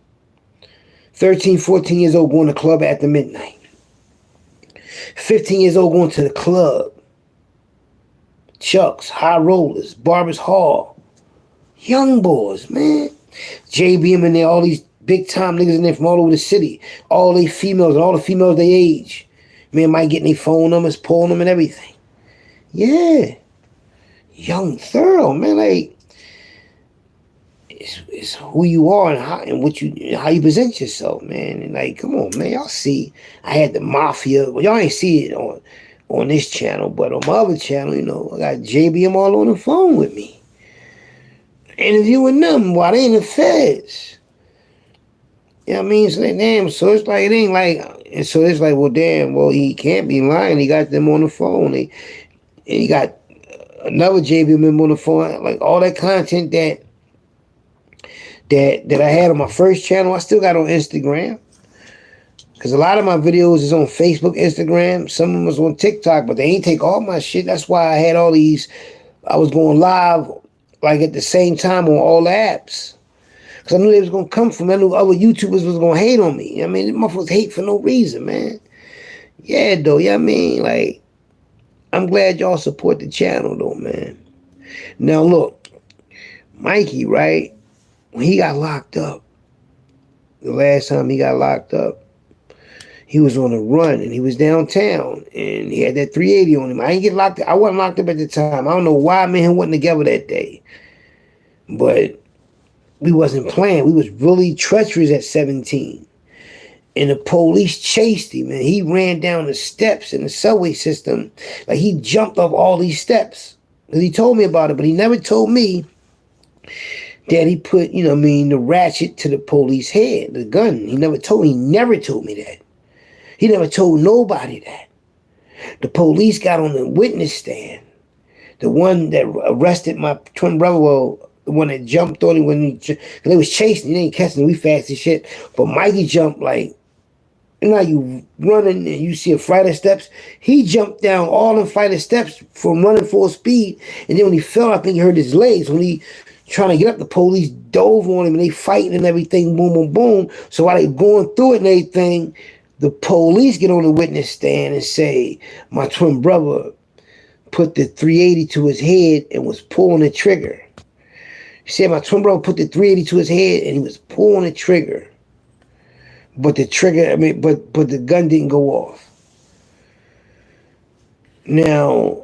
13, 14 years old going to club after midnight. 15 years old going to the club. Chucks, High Rollers, Barbers Hall. Young boys, man. JBM in there, all these big time niggas in there from all over the city. All they females and all the females they age. Man, might get their phone numbers, pulling them and everything. Yeah. Young, thorough, man. Like, it's who you are and how you present yourself, man. And like, come on, man. Y'all see, I had the mafia. Well, y'all ain't see it on this channel, but on my other channel, you know, I got JBM all on the phone with me. Interviewing them while they in the feds. You know what I mean? So, damn, so it's like, it ain't like, and so it's like, well, damn, well, he can't be lying. He got them on the phone. He got another JBM member on the phone. Like, all that content that I had on my first channel, I still got on Instagram. Because a lot of my videos is on Facebook, Instagram. Some of them was on TikTok, but they ain't take all my shit. That's why I had all these, I was going live like at the same time on all the apps. Because I knew they was going to come from, I knew other YouTubers was going to hate on me. I mean, them motherfuckers hate for no reason, man. Yeah, though, you know what I mean? Like, I'm glad y'all support the channel, though, man. Now, look, Mikey, right? When he got locked up, the last time he got locked up, he was on a run and he was downtown and he had that 380 on him. I ain't get locked up. I wasn't locked up at the time. I don't know why me and him wasn't together that day. But we wasn't playing. We was really treacherous at 17. And the police chased him and he ran down the steps in the subway system. Like he jumped off all these steps. Because he told me about it, but he never told me that he put, the ratchet to the police head, the gun. He never told me that. He never told nobody that. The police got on the witness stand. The one that arrested my twin brother, well, the one that jumped on him when they was chasing, they ain't catching him, we fast as shit. But Mikey jumped like, you running and you see a flight of steps. He jumped down all them flight of steps from running full speed. And then when he fell, I think he hurt his legs. When he trying to get up, the police dove on him and they fighting and everything, boom, boom, boom. So while they going through it and everything, the police get on the witness stand and say, my twin brother put the 380 to his head and was pulling the trigger. He said my twin brother put the 380 to his head and he was pulling the trigger. But the trigger, but the gun didn't go off. Now,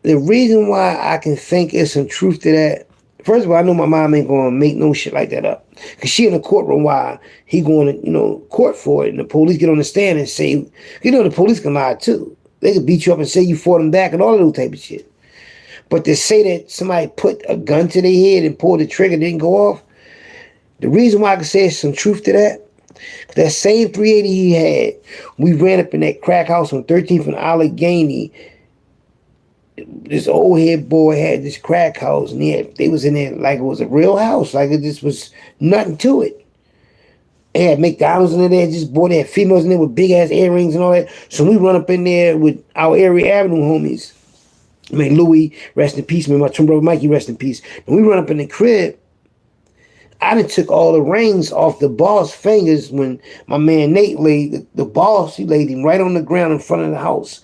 the reason why I can think there's some truth to that, first of all, I know my mom ain't gonna make no shit like that up. Cause she in the courtroom while he going to, court for it, and the police get on the stand and say, the police can lie too. They can beat you up and say you fought them back and all of those type of shit. But to say that somebody put a gun to their head and pulled the trigger and didn't go off, the reason why I can say there's some truth to that same 380 he had, we ran up in that crack house on 13th and Allegheny. This old head boy had this crack house, and they was in there like it was a real house, like it just was nothing to it. They had McDonald's in there, just boy, they had females in there with big ass earrings and all that. So we run up in there with our area avenue homies. Louis, rest in peace, my twin brother Mikey, rest in peace. And we run up in the crib. I done took all the rings off the boss' fingers when my man Nate laid the boss, he laid him right on the ground in front of the house.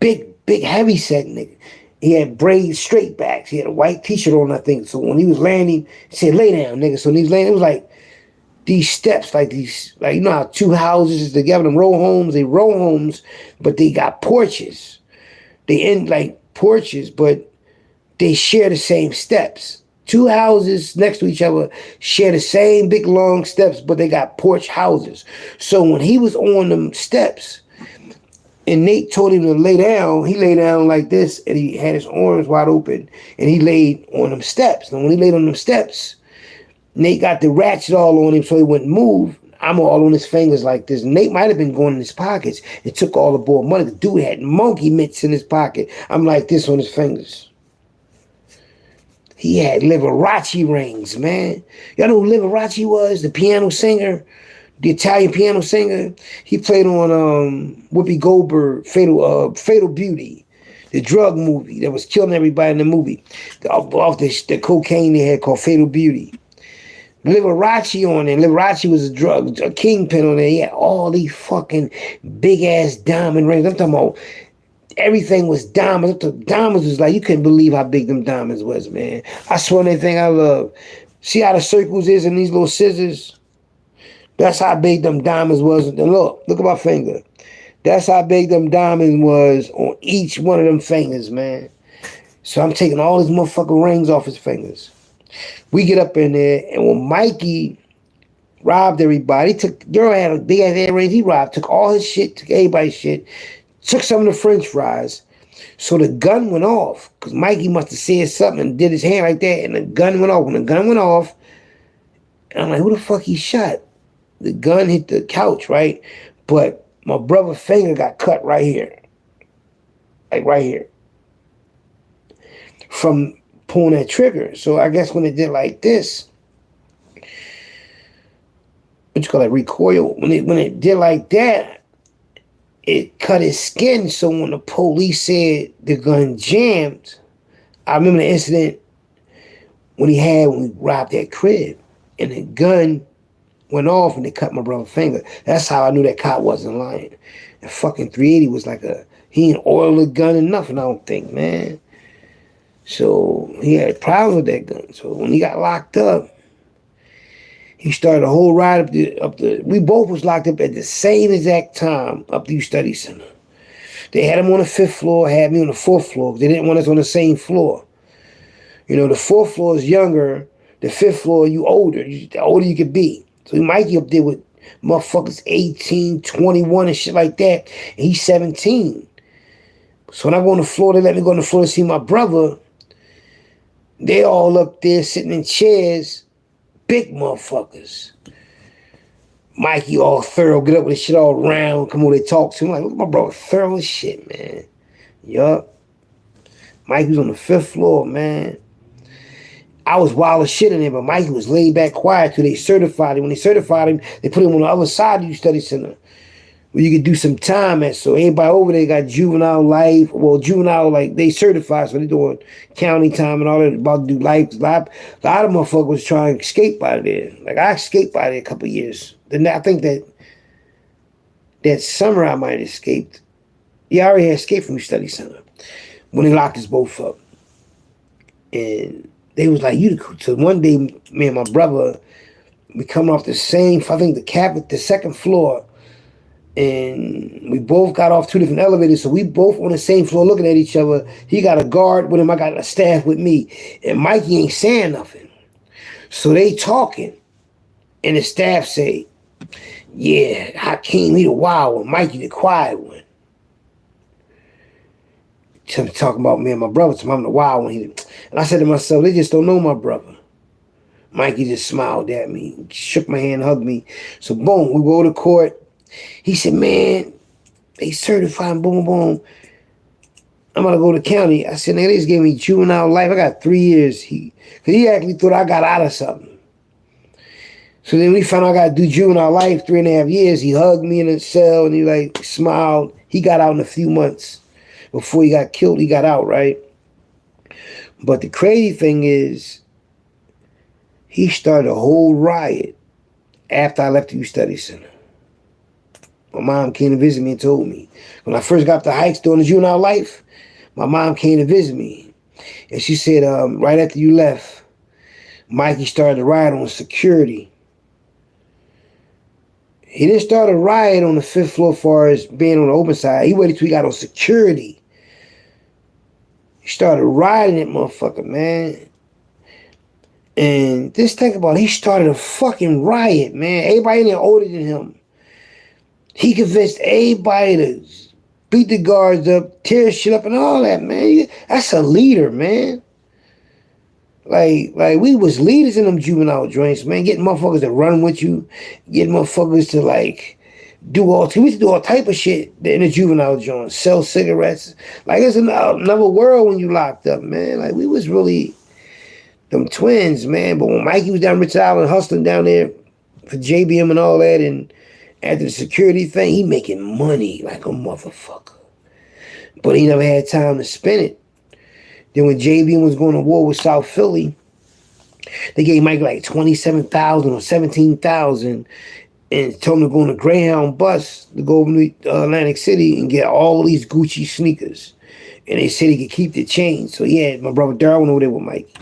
Big heavy set nigga. He had braids straight backs. He had a white t-shirt on, I think. So when he was landing, he said, lay down, nigga. So when he was landing, it was like these steps, like how two houses is together, them row homes, but they got porches. They end like porches, but they share the same steps. Two houses next to each other share the same big long steps, but they got porch houses. So when he was on them steps and Nate told him to lay down, he lay down like this and he had his arms wide open and he laid on them steps. And when he laid on them steps, Nate got the ratchet all on him so he wouldn't move. I'm all on his fingers like this. Nate might have been going in his pockets and took all the boy money. The dude had monkey mitts in his pocket. I'm like this on his fingers. He had Liberace rings, man. Y'all know who Liberace was? The piano singer, the Italian piano singer. He played on Whoopi Goldberg, Fatal Beauty, the drug movie that was killing everybody in the movie. Off the cocaine they had called Fatal Beauty. Liberace on there. Liberace was a kingpin on there. He had all these fucking big ass diamond rings. I'm talking about everything was diamonds. The diamonds was like, you couldn't believe how big them diamonds was, man. I swear anything I love. See how the circles is in these little scissors? That's how big them diamonds was. And look at my finger. That's how big them diamonds was on each one of them fingers, man. So I'm taking all his motherfucking rings off his fingers. We get up in there, and when Mikey robbed everybody, Daryl had a big ass earrings, he robbed, took all his shit, took everybody's shit, took some of the french fries. So the gun went off, because Mikey must have said something and did his hand like that, and the gun went off. When the gun went off, and I'm like, who the fuck he shot? The gun hit the couch, right? But my brother's finger got cut right here. Like right here. From pulling that trigger. So I guess when it did like this, what you call that, recoil? When it did like that, it cut his skin. So when the police said the gun jammed, I remember the incident when we robbed that crib and the gun went off and they cut my brother's finger. That's how I knew that cop wasn't lying. And fucking 380 was like he ain't oiled the gun or nothing, I don't think, man. So he had problems with that gun. So when he got locked up, He started a whole ride up the. We both was locked up at the same exact time up the youth study center. They had him on the 5th floor, had me on the 4th floor. They didn't want us on the same floor. You know, the 4th floor is younger. The 5th floor, you older. The older you could be. So Mikey up there with motherfuckers 18, 21 and shit like that. And he's 17. So when I go on the floor, they let me go on the floor to see my brother. They all up there sitting in chairs. Big motherfuckers. Mikey all thorough, get up with his shit all round, come over there talk to him. Like, look at my brother, thorough as shit, man. Yup. Mikey was on the 5th floor, man. I was wild as shit in there, but Mikey was laid back quiet till they certified him. When they certified him, they put him on the other side of the youth study center where you could do some time at. So everybody over there got juvenile life. Well, juvenile, like, they certified, so they doing county time and all that, about to do life. A lot of motherfuckers was trying to escape out of there. Like, I escaped out of there a couple of years. Then I think that summer I might have escaped. Yeah, I already had escaped from the study center when they locked us both up. And they was like, you the. So one day, me and my brother, we coming off the same, I think the 2nd floor, and we both got off 2 different elevators, so we both on the same floor looking at each other. He got a guard with him, I got a staff with me, and Mikey ain't saying nothing. So they talking, and the staff say, yeah, Hakeem, he the wild one, Mikey the quiet one. Talking about me and my brother, so I'm the wild one. And I said to myself, they just don't know my brother. Mikey just smiled at me, shook my hand, hugged me. So boom, we go to court. He said, man, they certified, boom, boom. I'm gonna go to county. I said, nigga, they just gave me juvenile life. I got 3 years. Cause he actually thought I got out of something. So then we found out I gotta do juvenile life, 3.5 years. He hugged me in a cell and he like smiled. He got out in a few months. Before he got killed, he got out, right? But the crazy thing is, he started a whole riot after I left the youth study center. My mom came to visit me and told me. When I first got up the hikes during the juvenile life, my mom came to visit me. And she said, right after you left, Mikey started a riot on security. He didn't start a riot on the 5th floor as far as being on the open side. He waited till he got on security. He started rioting that motherfucker, man. And just think about it. He started a fucking riot, man. Everybody in there older than him. He convinced everybody to beat the guards up, tear shit up and all that, man. That's a leader, man. Like we was leaders in them juvenile joints, man. Getting motherfuckers to run with you. Getting motherfuckers to like we used to do all type of shit in the juvenile joints. Sell cigarettes. Like it's another world when you locked up, man. Like we was really them twins, man. But when Mikey was down Richard Island hustling down there for JBM and all that, and after the security thing, he making money like a motherfucker. But he never had time to spend it. Then when JBM was going to war with South Philly, they gave Mike like $27,000 or $17,000 and told him to go on a Greyhound bus to go over to Atlantic City and get all these Gucci sneakers. And they said he could keep the change. So he had my brother Darwin over there with Mike.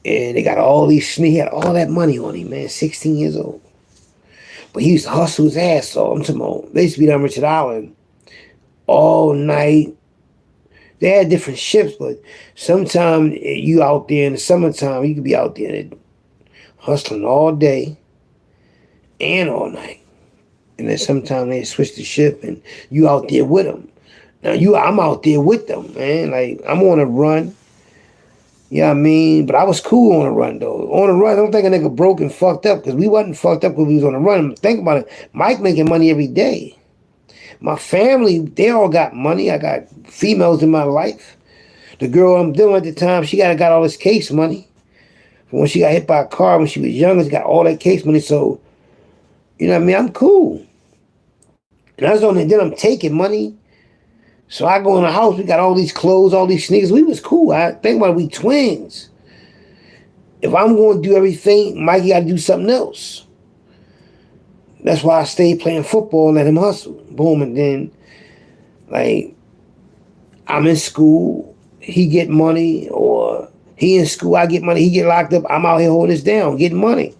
And they got all these sneakers. He had all that money on him, man, 16 years old. But he used to hustle his ass off. I'm talking about, they used to be down Richard Island all night. They had different shifts, but sometimes you out there in the summertime, you could be out there hustling all day and all night. And then sometimes they switch the shift and you out there with them. Now I'm out there with them, man. Like I'm on a run. You know what I mean? But I was cool on a run though. On a run, I don't think a nigga broke and fucked up because we wasn't fucked up because we was on a run. Think about it. Mike making money every day. My family, they all got money. I got females in my life. The girl I'm dealing with at the time, she got all this case money. When she got hit by a car when she was younger, she got all that case money. So, you know what I mean? I'm cool. And I was on then I'm taking money. So I go in the house, we got all these clothes, all these sneakers. We was cool. I think about it, we twins. If I'm going to do everything, Mikey got to do something else. That's why I stayed playing football and let him hustle. Boom. And then, like, I'm in school, he get money, or he in school, I get money, he get locked up, I'm out here holding this down, getting money.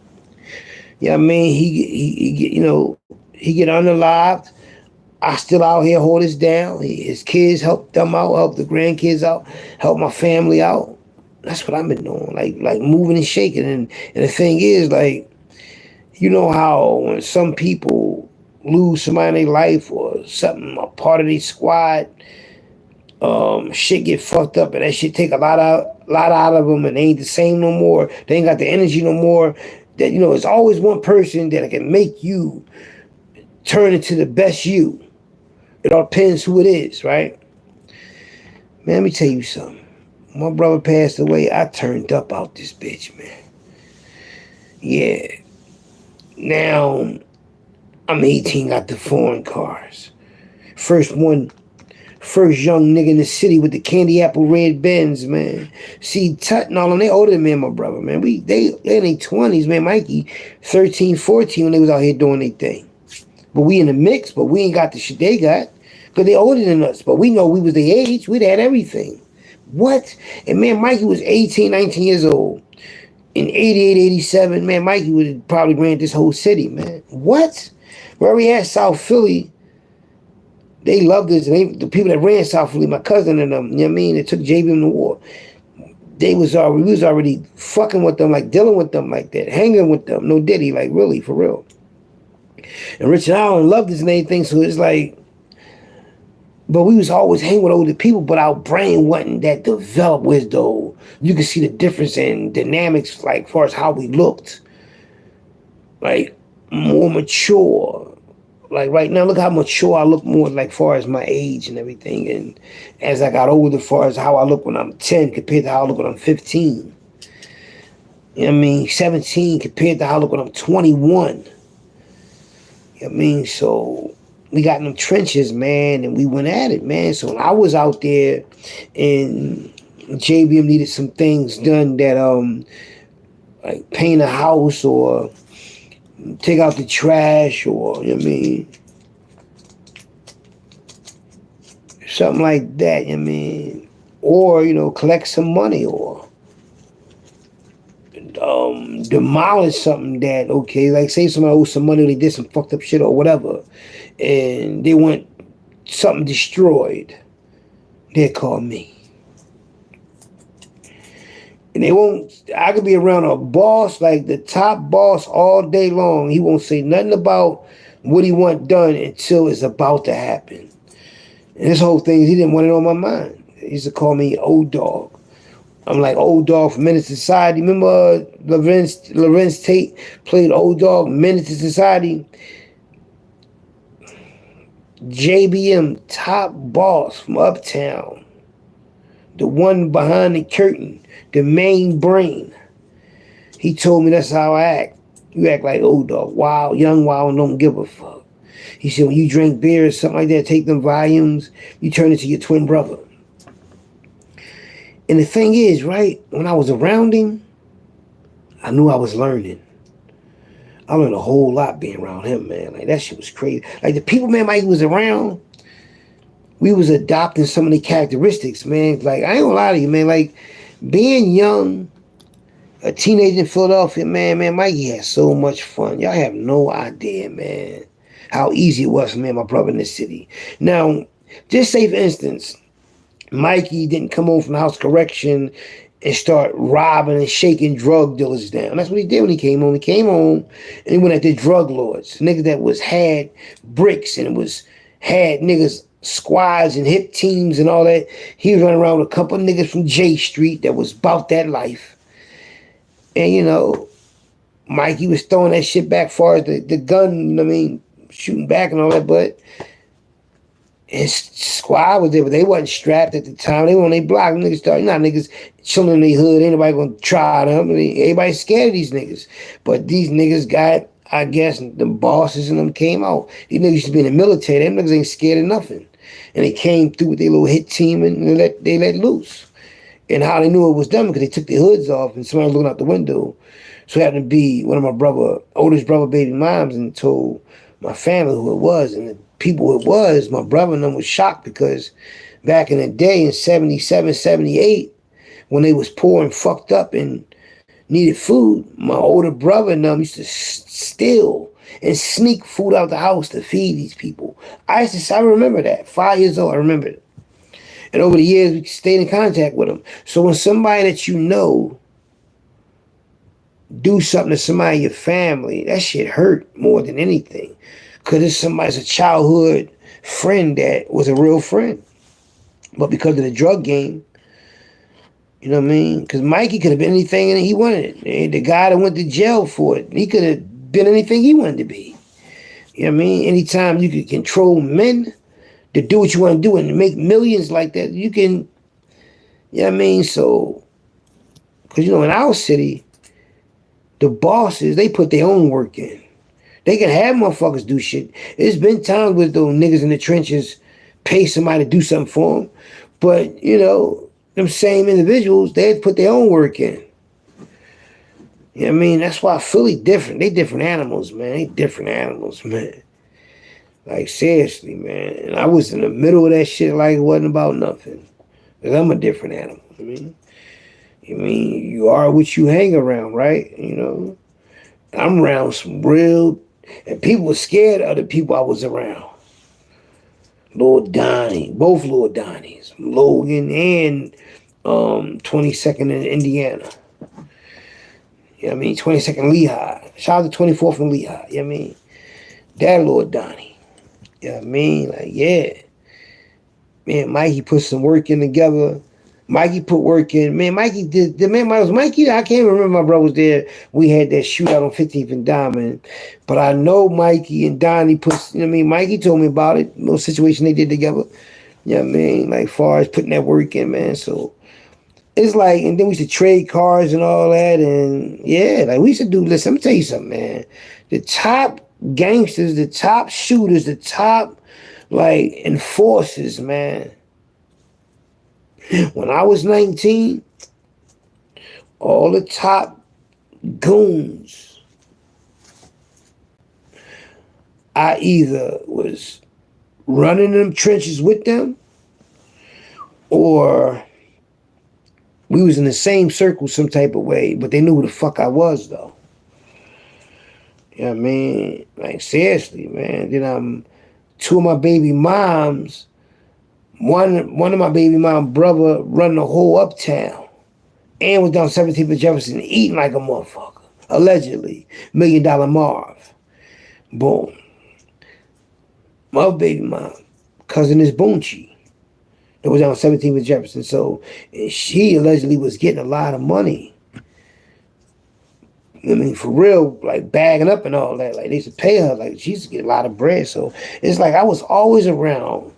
Yeah, I mean, he get, you know, he get unalived. I still out here hold this down. His kids help them out, help the grandkids out, help my family out. That's what I've been doing, like moving and shaking. And the thing is, like, you know how when some people lose somebody in their life or something, a part of their squad, shit get fucked up, and that shit take a lot out of them, and they ain't the same no more. They ain't got the energy no more. That, you know, it's always one person that can make you turn into the best you. It all depends who it is, right? Man, let me tell you something. My brother passed away, I turned up out this bitch, man. Yeah. Now, I'm 18, got the foreign cars. First young nigga in the city with the candy apple red Benz, man. See, Tut and all them, they older than me and my brother, man. They in their 20s, man. Mikey, 13, 14 when they was out here doing their thing. But we in the mix, but we ain't got the shit they got. Because they older than us. But we know we was the age. We'd had everything. What? And man, Mikey was 18, 19 years old. In 88, 87, man, Mikey would have probably ran this whole city, man. What? Where we at South Philly, they loved us. The people that ran South Philly, my cousin and them, you know what I mean? They took JBM to war. We was already fucking with them, like dealing with them like that, hanging with them. No Diddy, like really, for real. And Richard Allen loved us and everything, so it's like, but we was always hanging with older people, but our brain wasn't that developed with though. You can see the difference in dynamics, like far as how we looked. Like more mature. Like right now, look how mature I look more like far as my age and everything. And as I got older, as far as how I look when I'm 10 compared to how I look when I'm 15. You know what I mean? 17 compared to how I look when I'm 21. You know what I mean? So we got in them trenches, man, and we went at it, man. So when I was out there and JBM needed some things done that like paint a house or take out the trash or, you know what I mean, something like that, you know what I mean, or, you know, collect some money or demolish something that, okay, like say somebody owes some money, they did some fucked up shit or whatever, and they want something destroyed, they call me. And they won't, I could be around a boss, like the top boss all day long. He won't say nothing about what he want done until it's about to happen. And this whole thing, he didn't want it on my mind. He used to call me old dog. I'm like old dog from Menace to Society. Remember Lorenz Tate played old dog, Menace to Society? JBM, top boss from Uptown. The one behind the curtain, the main brain. He told me that's how I act. You act like old dog. Wild, young wild, don't give a fuck. He said when you drink beer or something like that, take them volumes, you turn into your twin brother. And the thing is, right, when I was around him, I knew I was learning. I learned a whole lot being around him, man. Like, that shit was crazy. Like, the people, man, Mikey was around, we was adopting some of the characteristics, man. Like, I ain't gonna lie to you, man. Like, being young, a teenager in Philadelphia, man, Mikey had so much fun. Y'all have no idea, man, how easy it was for me and my brother in the city. Now, just say, for instance, Mikey didn't come home from the house correction and start robbing and shaking drug dealers down. That's what he did when he came home. He came home and he went at the drug lords, niggas that had bricks and had niggas squads and hip teams and all that. He was running around with a couple of niggas from J Street that was about that life. And, you know, Mikey was throwing that shit back far as the gun, you know what I mean, shooting back and all that, but his squad was there, but they wasn't strapped at the time. They were on their block. Niggas started, niggas chilling in their hood. Ain't nobody gonna try them. I mean, everybody's scared of these niggas. But these niggas got, I guess, the bosses and them came out. These niggas used to be in the military. Them niggas ain't scared of nothing. And they came through with their little hit team and they let loose. And how they knew it was them, because they took their hoods off and somebody was looking out the window. So it happened to be one of my oldest brother baby moms, and told my family who it was. And the people it was, my brother and them was shocked, because back in the day in 77, 78, when they was poor and fucked up and needed food, my older brother and them used to steal and sneak food out the house to feed these people. I remember that. 5 years old, I remember it. And over the years, we stayed in contact with them. So when somebody that you know do something to somebody in your family, that shit hurt more than anything. Because it's somebody's a childhood friend that was a real friend. But because of the drug game, you know what I mean? Because Mikey could have been anything he wanted. The guy that went to jail for it, he could have been anything he wanted to be. You know what I mean? Anytime you could control men to do what you want to do and make millions like that, you can, you know what I mean? So, because, you know, in our city, the bosses, they put their own work in. They can have motherfuckers do shit. There's been times with those niggas in the trenches pay somebody to do something for them. But, you know, them same individuals, they put their own work in. You know what I mean? That's why Philly different. They different animals, man. They different animals, man. Like, seriously, man. And I was in the middle of that shit like it wasn't about nothing. Because I'm a different animal, I mean. You are what you hang around, right? You know? I'm around some real... And people were scared of the people I was around. Lord Donnie, both Lord Donnies. Logan and 22nd in Indiana. You know what I mean? 22nd Lehigh. Shout out to 24th and Lehigh. You know what I mean? That Lord Donnie. You know what I mean? Like, yeah. Man, Mikey put some work in together. Mikey put work in. Man, Mikey did. The man, was Mikey? I can't remember my brother was there. We had that shootout on 15th and Diamond. But I know Mikey and Donnie put, you know what I mean? Mikey told me about it. No situation they did together. You know what I mean? Like, far as putting that work in, man. So, it's like, and then we used to trade cars and all that. And, yeah, like, we used to do, listen, let me tell you something, man. The top gangsters, the top shooters, the top, like, enforcers, man. When I was 19, all the top goons, I either was running them trenches with them or we was in the same circle some type of way, but they knew who the fuck I was, though. You know what I mean? Like, seriously, man. Then two of my baby moms, one of my baby mom brother run the whole uptown and was down 17th and Jefferson eating like a motherfucker. Allegedly. $1 Million Marv. Boom. My baby mom, cousin is Boonchi. That was down 17th and Jefferson. So she allegedly was getting a lot of money. I mean, for real, like bagging up and all that. Like they used to pay her, like she used to get a lot of bread. So it's like I was always around.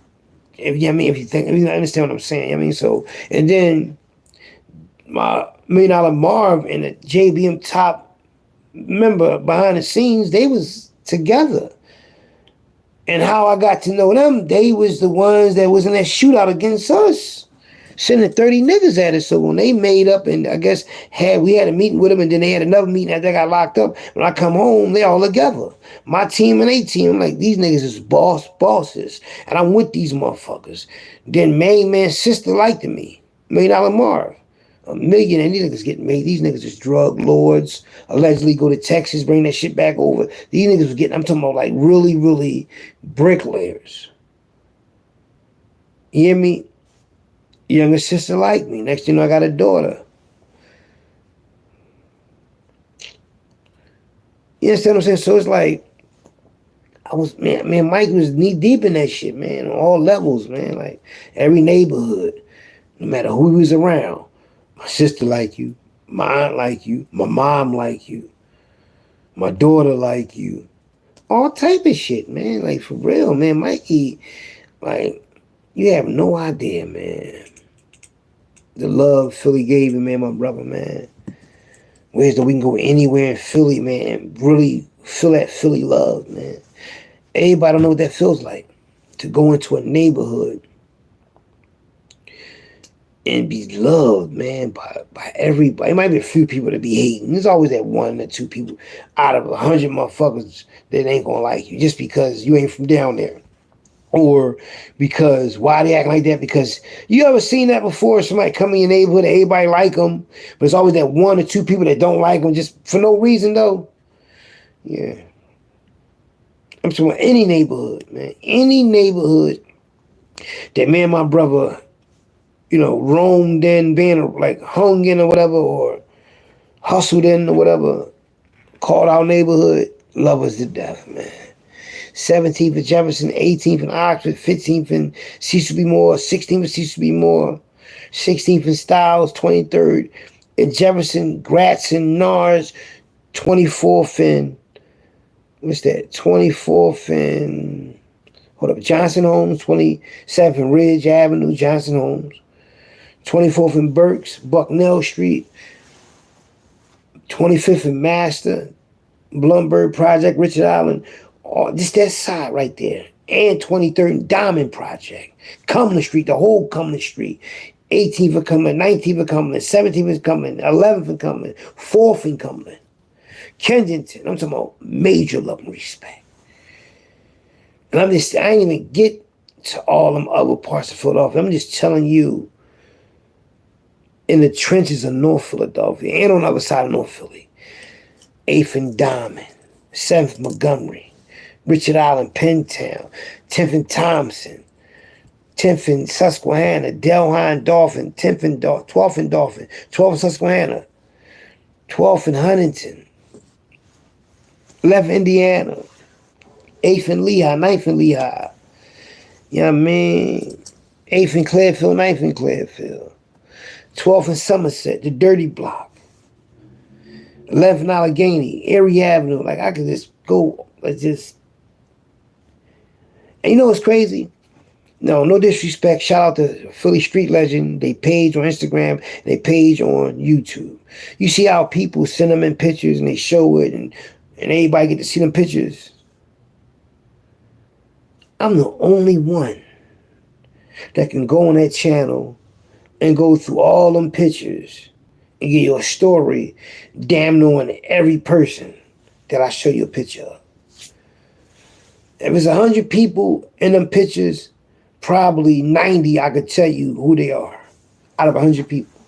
If you understand what I'm saying, I mean, so and then my $1 Million Marv and the JBM top member behind the scenes, they was together. And how I got to know them, they was the ones that was in that shootout against us. Sending 30 niggas at us. So when they made up and I guess we had a meeting with them and then they had another meeting after they got locked up. When I come home, they all together. My team and they team, I'm like, these niggas is bosses. And I'm with these motherfuckers. Then main man's sister liked me. $1 Million Marv. $1 million and these niggas getting made. These niggas is drug lords. Allegedly go to Texas, bring that shit back over. These niggas was getting, I'm talking about like really, really bricklayers. You hear me? Younger sister like me. Next thing you know, I got a daughter. You understand what I'm saying? So it's like, Mike was knee deep in that shit, man, on all levels, man. Like, every neighborhood, no matter who he was around. My sister like you. My aunt like you. My mom like you. My daughter like you. All type of shit, man. Like, for real, man. Mikey, like, you have no idea, man. The love Philly gave me, man, my brother, man. Ways that we can go anywhere in Philly, man, and really feel that Philly love, man. Everybody don't know what that feels like. To go into a neighborhood and be loved, man, by everybody. It might be a few people that be hating. There's always that 1 or 2 people out of 100 motherfuckers that ain't gonna like you just because you ain't from down there. Or because, why they act like that? Because you ever seen that before? Somebody come in your neighborhood, everybody like them, but it's always that one or two people that don't like them just for no reason though. Yeah. I'm talking about any neighborhood, man. Any neighborhood that me and my brother, roamed in, being like hung in or whatever, or hustled in or whatever, called our neighborhood, love us to death, man. 17th and Jefferson, 18th and Oxford, 15th and Cecil B. Moore, 16th and Cecil B. Moore, 16th and Styles, 23rd and Jefferson, Gratz and Nars, 24th and, 24th and, Johnson Homes, 27th and Ridge Avenue, Johnson Homes, 24th and Burks, Bucknell Street, 25th and Master, Blumberg Project, Richard Island, just that side right there. And 23rd and Diamond Project. Cumberland Street, the whole Cumberland Street. 18th and Cumberland, 19th and Cumberland, 17th and Cumberland, 11th and Cumberland, 4th and Cumberland. Kensington, I'm talking about major love and respect. And I ain't even get to all them other parts of Philadelphia. I'm just telling you, in the trenches of North Philadelphia, and on the other side of North Philly. 8th and Diamond, 7th Montgomery, Richard Island, Pentown, 10th and Thompson, 10th and Susquehanna, Delhi, Dolphin, 10th and 12th and Dolphin, 12th and Susquehanna, 12th and Huntington, 11th Indiana, 8th and Lehigh, 9th and Lehigh. You know what I mean? 8th and Clearfield, 9th and Clearfield. 12th and Somerset, the Dirty Block. 11th and Allegheny, Erie Avenue. Like, I could just go, and you know what's crazy? No disrespect. Shout out to Philly Street Legend. They page on Instagram. They page on YouTube. You see how people send them in pictures and they show it and everybody get to see them pictures. I'm the only one that can go on that channel and go through all them pictures and give you a story damn knowing every person that I show you a picture of. If it's 100 people in them pictures, probably 90 I could tell you who they are out of 100 people.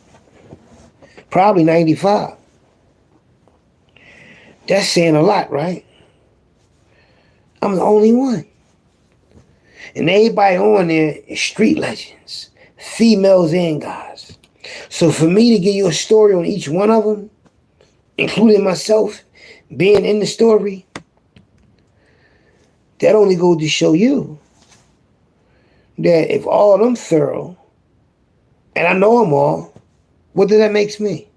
Probably 95. That's saying a lot, right? I'm the only one. And everybody on there is street legends, females and guys. So for me to give you a story on each one of them, including myself being in the story, that only goes to show you that if all of them thorough, and I know them all, what does that make me?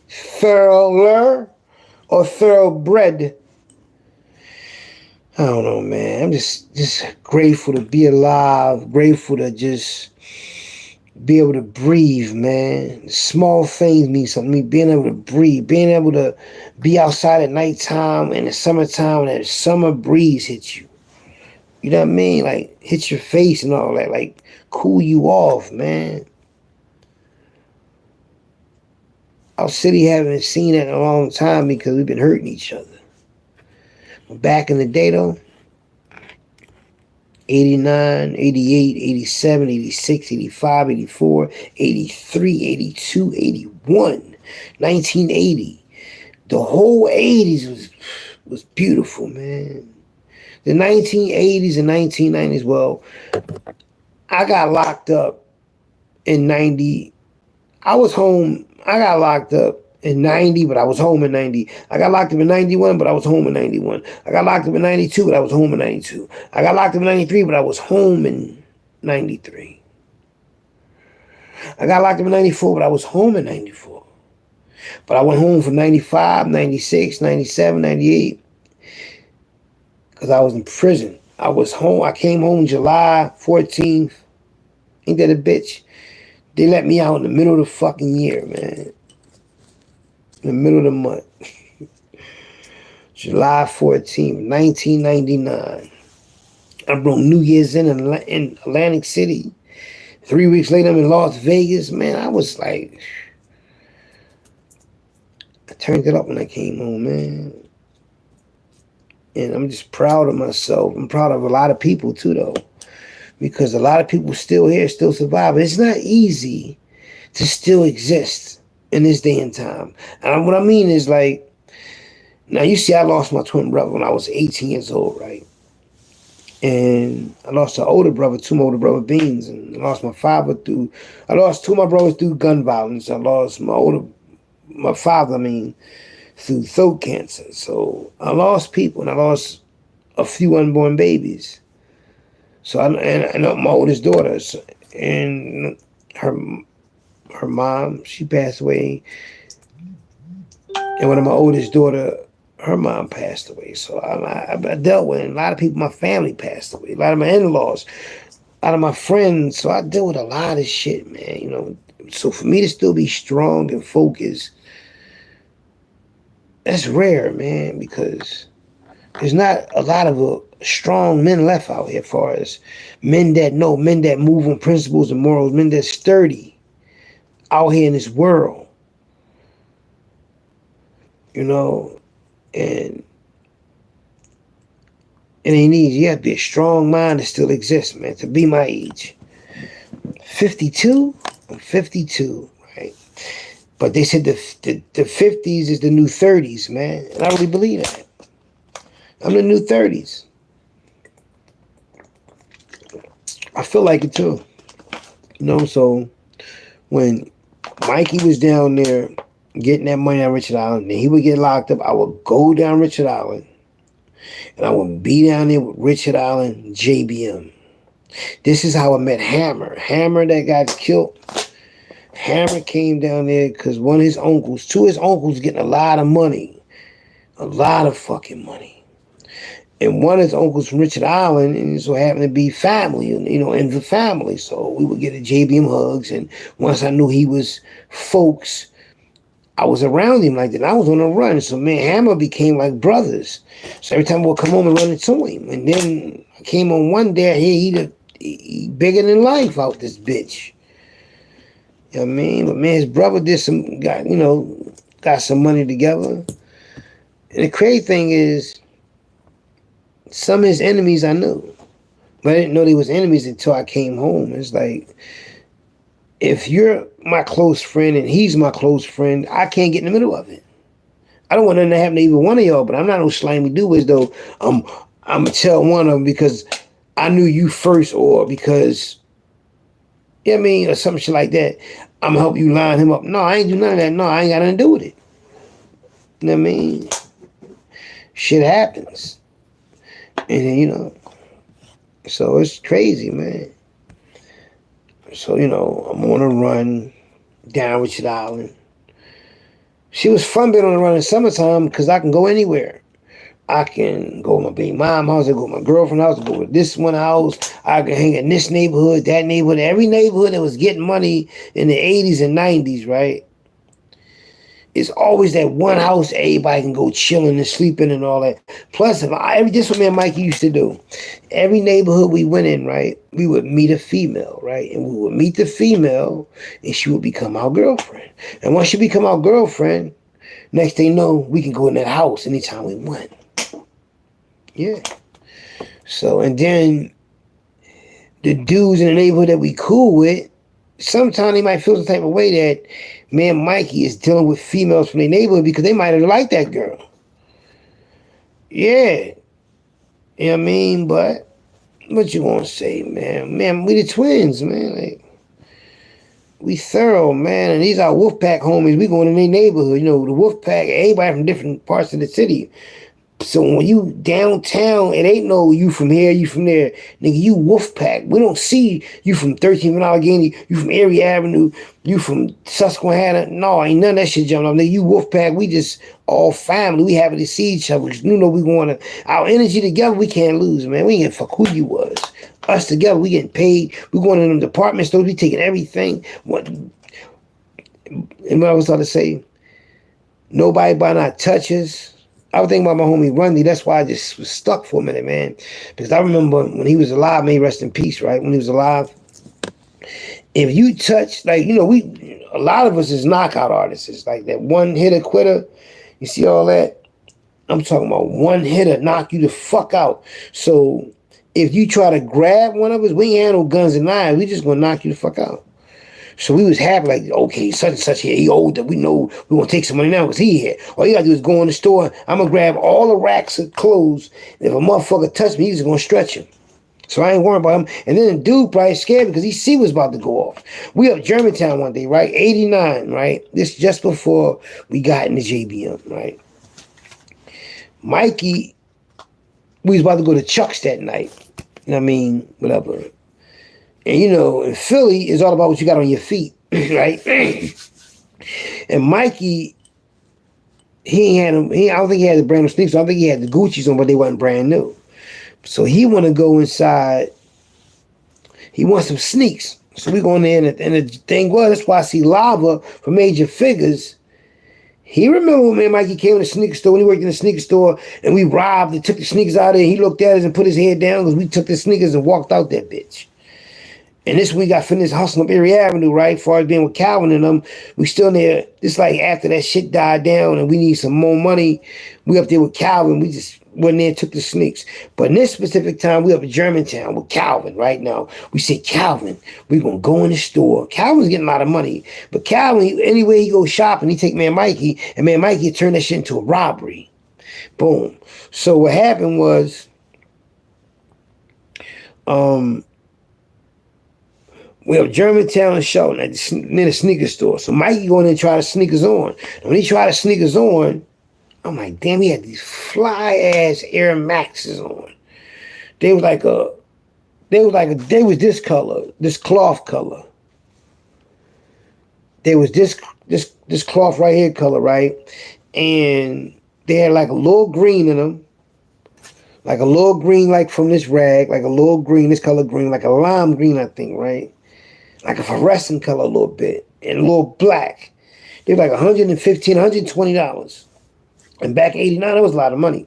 Thorougher or thoroughbred? I don't know, man. I'm just grateful to be alive, grateful to just be able to breathe, man. Small things mean something to me. Being able to breathe, being able to be outside at nighttime in the summertime and that summer breeze hits you. You know what I mean? Like, hits your face and all that. Like, cool you off, man. Our city haven't seen that in a long time because we've been hurting each other. But back in the day, though, 89, 88, 87, 86, 85, 84, 83, 82, 81, 1980. The whole 80s was beautiful, man. The 1980s and 1990s, well, I got locked up in 90. I got locked up in 90, but I was home in 90. I got locked up in 91, but I was home in 91. I got locked up in 92, but I was home in 92. I got locked up in 93, but I was home in 93. I got locked up in 94, but I was home in 94. But I went home for 95, 96, 97, 98. Because I was in prison. I was home. I came home July 14th. Ain't that a bitch? They let me out in the middle of the fucking year, man. In the middle of the month. July 14th, 1999. I broke New Year's in Atlantic City. 3 weeks later, I'm in Las Vegas. Man, I was like... I turned it up when I came home, man. And I'm just proud of myself. I'm proud of a lot of people too, though, because a lot of people still here, still surviving. It's not easy to still exist in this day and time. And what I mean is, like, now you see, I lost my twin brother when I was 18 years old, right? And I lost an older brother, two older brother Beans, and I lost my father through. I lost two of my brothers through gun violence. I lost my father, through throat cancer. So I lost people, and I lost a few unborn babies. So and my oldest daughter, and her mom, she passed away, and one of my oldest daughter, her mom passed away. So I dealt with it. A lot of people, my family passed away. A lot of my in-laws, a lot of my friends. So I deal with a lot of shit, man. So for me to still be strong and focused, that's rare, man, because there's not a lot of strong men left out here, as far as men that know, men that move on principles and morals, men that's sturdy out here in this world. And it ain't easy. You have to be a strong mind to still exist, man, to be my age. 52? I'm 52, right? But they said the 50s is the new 30s, man. And I really believe that. I'm the new 30s. I feel like it too. So when Mikey was down there getting that money on Richard Island, and he would get locked up, I would go down Richard Island, and I would be down there with Richard Island JBM. This is how I met Hammer. Hammer that got killed. Hammer came down there because two of his uncles getting a lot of money. A lot of fucking money. And one of his uncles from Richard Island, and it so happened to be family, in the family. So we would get a JBM hugs, and once I knew he was folks, I was around him like that. I was on a run. So me and Hammer became like brothers. So every time we'll come home and run into him. And then I came on one day, he bigger than life out this bitch. You know what I mean? But man, his brother got some money together. And the crazy thing is, some of his enemies I knew. But I didn't know they was enemies until I came home. It's like, if you're my close friend and he's my close friend, I can't get in the middle of it. I don't want nothing to happen to either one of y'all, but I'm not no slimy dude as though I'm going to tell one of them because I knew you first, or because, or some shit like that. I'm going to help you line him up. No, I ain't do none of that. No, I ain't got nothing to do with it. You know what I mean? Shit happens. And then, so it's crazy, man. So, I'm on a run down Richard Island. She was fun being on the run in the summertime because I can go anywhere. I can go to my baby mom house, I go to my girlfriend's house, I go to this one house, I can hang in this neighborhood, that neighborhood, every neighborhood that was getting money in the 80s and 90s, right? It's always that one house everybody can go chilling and sleeping and all that. Plus, this is what me and Mikey used to do. Every neighborhood we went in, right, we would meet a female, right? And we would meet the female, and she would become our girlfriend. And once she become our girlfriend, next thing you know, we can go in that house anytime we want. Yeah. So, and then the dudes in the neighborhood that we cool with, sometimes they might feel some type of way that man Mikey is dealing with females from their neighborhood because they might have liked that girl. Yeah. You know what I mean? But what you gonna say, man? Man, we the twins, man. Like, we thorough, man. And these are Wolfpack homies. We going in their neighborhood. The Wolfpack, everybody from different parts of the city. So when you downtown, it ain't no you from here, you from there. Nigga, you Wolfpack. We don't see you from 13th and Allegheny, you from Erie Avenue, you from Susquehanna. No, ain't none of that shit jumping up. Nigga, you Wolfpack. We just all family. We happy to see each other. We going to, our energy together, we can't lose, man. We ain't fuck who you was. Us together, we getting paid. We going to them department stores, we taking everything. And what I was trying to say, nobody by not touch us. I was thinking about my homie Rundy. That's why I just was stuck for a minute, man. Because I remember when he was alive, may he rest in peace, right? When he was alive, if you touch, like, a lot of us is knockout artists. It's like that one hitter quitter. You see all that? I'm talking about one hitter knock you the fuck out. So if you try to grab one of us, we ain't had no guns and knives. We just gonna knock you the fuck out. So we was happy, like, okay, such and such here, he older. We know we gonna take some money now because he here. All you gotta do is go in the store. I'm gonna grab all the racks of clothes. If a motherfucker touch me, he's just gonna stretch him. So I ain't worried about him. And then the dude probably scared because he see what's about to go off. We up Germantown one day, right? 89, right? This just before we got in the JBM, right? Mikey, we was about to go to Chuck's that night. You know what I mean? Whatever. And you know, in Philly, it's all about what you got on your feet, right? And Mikey, I don't think he had the brand new sneakers. I don't think he had the Gucci's on, but they wasn't brand new. So he want to go inside. He wants some sneaks. So we go in there, and the thing was, that's why I see Lava from Major Figures. He remember when me and Mikey came in the sneaker store, when he worked in the sneaker store, and we robbed and took the sneakers out of there. He looked at us and put his head down because we took the sneakers and walked out that bitch. And this we got finished hustling up Erie Avenue, right? As far as being with Calvin and them, we still in there. Just like after that shit died down and we need some more money, we up there with Calvin. We just went there and took the sneaks. But in this specific time, we up in Germantown with Calvin right now. We said, Calvin, we gonna go in the store. Calvin's getting a lot of money. But Calvin, anywhere he go shopping, he take man Mikey, and man Mikey turned that shit into a robbery. Boom. So what happened was, we have Germantown and Shelton near the sneaker store. So Mikey going in and try the sneakers on. And when he tried the sneakers on, I'm like, damn, he had these fly ass Air Maxes on. They was this color, this cloth color. There was this cloth right here color, right? And they had like a little green in them. Like a little green, like from this rag, like a little green, this color green, like a lime green, I think, right? Like a fluorescent color a little bit, and a little black. They were like $115, $120. And back in 89, that was a lot of money.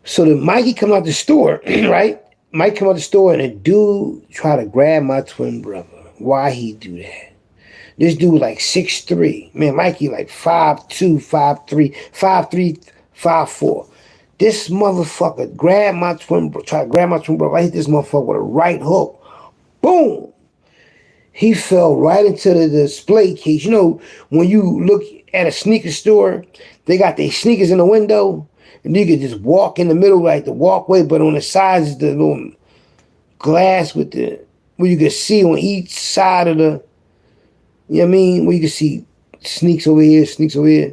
So the Mikey come out the store, right? Mike come out the store, and a dude try to grab my twin brother. Why he do that? This dude like 6'3". Man, Mikey like 5'2", 5'3", 5'3", 5'4". This motherfucker grabbed my twin brother, tried to grab my twin brother. I hit this motherfucker with a right hook. Boom! He fell right into the display case. You know, when you look at a sneaker store, they got their sneakers in the window, and you could just walk in the middle, like the walkway, but on the sides is the little glass with the, where you can see on each side of the, you know what I mean? Where you can see sneaks over here, sneaks over here.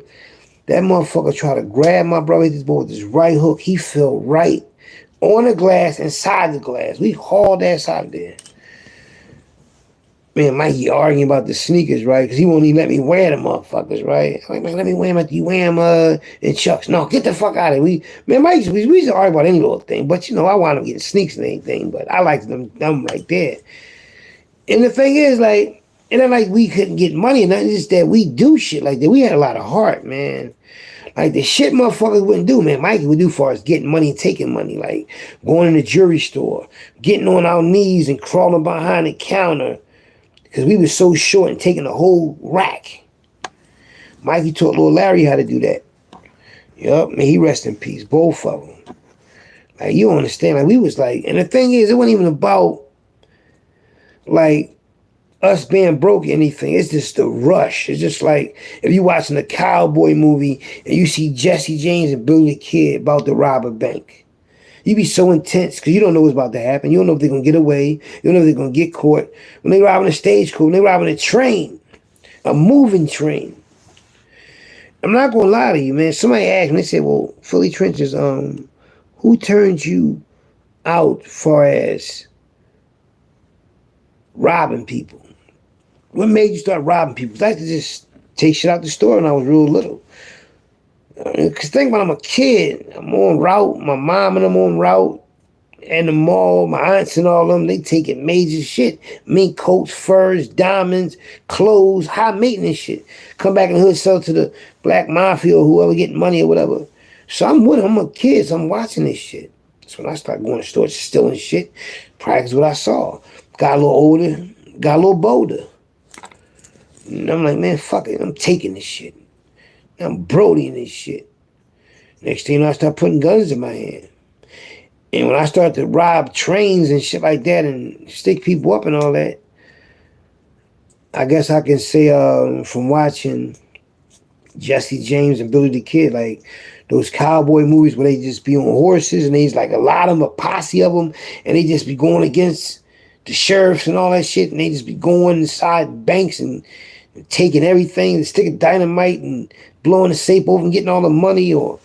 That motherfucker tried to grab my brother, hit this boy with his right hook. He fell right on the glass, inside the glass. We hauled ass out of there. Man, Mikey arguing about the sneakers, right? Because he won't even let me wear the motherfuckers, right? I'm like, man, let me wear them after you wear them in Chucks. No, get the fuck out of here. Mikey, we used to argue about any little thing. But, you know, I wound up getting sneaks and anything. But I liked them right there. And the thing is, like, it ain't like we couldn't get money or nothing. It's just that we do shit like that. We had a lot of heart, man. Like, the shit motherfuckers wouldn't do, man. Mikey would do as far as getting money and taking money. Like, going in the jewelry store, getting on our knees and crawling behind the counter. Because we were so short and taking the whole rack. Mikey taught little Larry how to do that. Yup, man, he rest in peace. Both of them. Like, you don't understand. Like, we was like, and the thing is, it wasn't even about, like, us being broke or anything. It's just the rush. It's just like, if you watching a cowboy movie and you see Jesse James and Billy the Kid about to rob a bank. You be so intense because you don't know what's about to happen. You don't know if they're going to get away. You don't know if they're going to get caught. When they robbing a stagecoach, when they robbing a train, a moving train. I'm not going to lie to you, man. Somebody asked me, they said, well, Philly Trenches, who turned you out far as robbing people? What made you start robbing people? I used to just take shit out the store when I was real little. Because think about it, I'm a kid. I'm on route. My mom and I'm on route. And the mall, my aunts and all of them, they taking major shit. Mink coats, furs, diamonds, clothes, high maintenance shit. Come back in the hood, sell to the black mafia or whoever getting money or whatever. So I'm with them. I'm a kid, so I'm watching this shit. So when I started going to stores, stealing shit, practice what I saw. Got a little older, got a little bolder. And I'm like, man, fuck it. I'm taking this shit. I'm brodying this shit. Next thing you know, I start putting guns in my hand. And when I started to rob trains and shit like that and stick people up and all that, I guess I can say from watching Jesse James and Billy the Kid, like those cowboy movies where they just be on horses and there's like a lot of them, a posse of them, and they just be going against the sheriffs and all that shit, and they just be going inside banks and taking everything and sticking dynamite and blowing the safe over and getting all the money. Or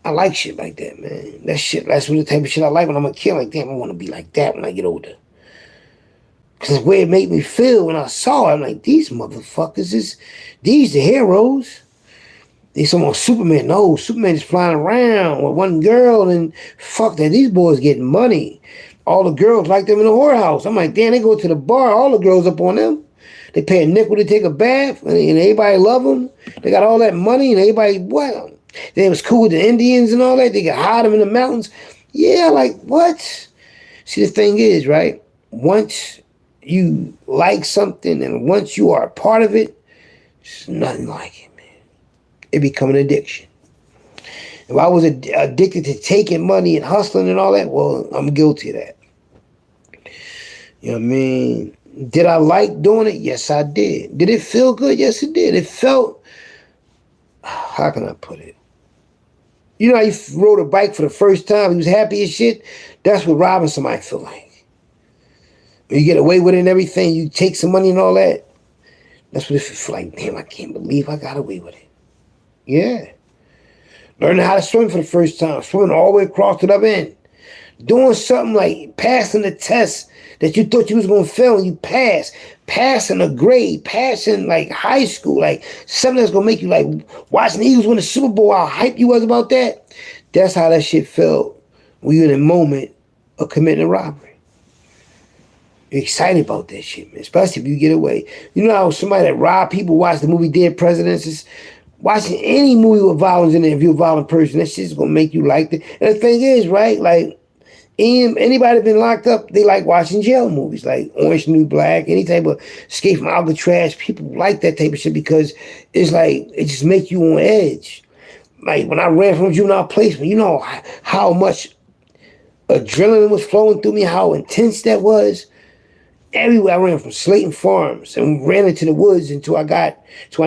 I like shit like that, man. That's what the type of shit I like when I'm a kid. Like, damn, I want to be like that when I get older. Because the way it made me feel when I saw it, I'm like, these motherfuckers, these the heroes. They some more Superman. No, Superman is flying around with one girl, and fuck that. These boys getting money. All the girls like them in the whorehouse. I'm like, damn, they go to the bar, all the girls up on them. They pay a nickel to take a bath, and everybody love them. They got all that money, and everybody, what? They was cool with the Indians and all that. They could hide them in the mountains. Yeah, like, what? See, the thing is, right? Once you like something and once you are a part of it, it's nothing like it, man. It become an addiction. If I was addicted to taking money and hustling and all that, well, I'm guilty of that. You know what I mean? Did I like doing it? Yes, I did. Did it feel good? Yes, it did. It felt, how can I put it? You know how you rode a bike for the first time, you was happy as shit? That's what robbing somebody feel like. When you get away with it and everything, you take some money and all that, that's what it feel like. Damn, I can't believe I got away with it. Yeah. Learning how to swim for the first time, swimming all the way across to the other end. Doing something like passing the test that you thought you was going to fail and you pass. Passing a grade, passing like high school, like something that's going to make you like watching the Eagles win the Super Bowl, how hype you was about that. That's how that shit felt when you're in a moment of committing a robbery. You're excited about that shit, man, especially if you get away. You know how somebody that robbed people watch the movie Dead Presidents? Watching any movie with violence in it, if you're a violent person, that shit's gonna make you like it. And the thing is, right, like, anybody been locked up, they like watching jail movies, like Orange is the New Black, any type of Escape from Alcatraz. People like that type of shit because it's like, it just makes you on edge. Like, when I ran from juvenile placement, you know how much adrenaline was flowing through me, how intense that was. Everywhere I ran from Slayton Farms and ran into the woods until I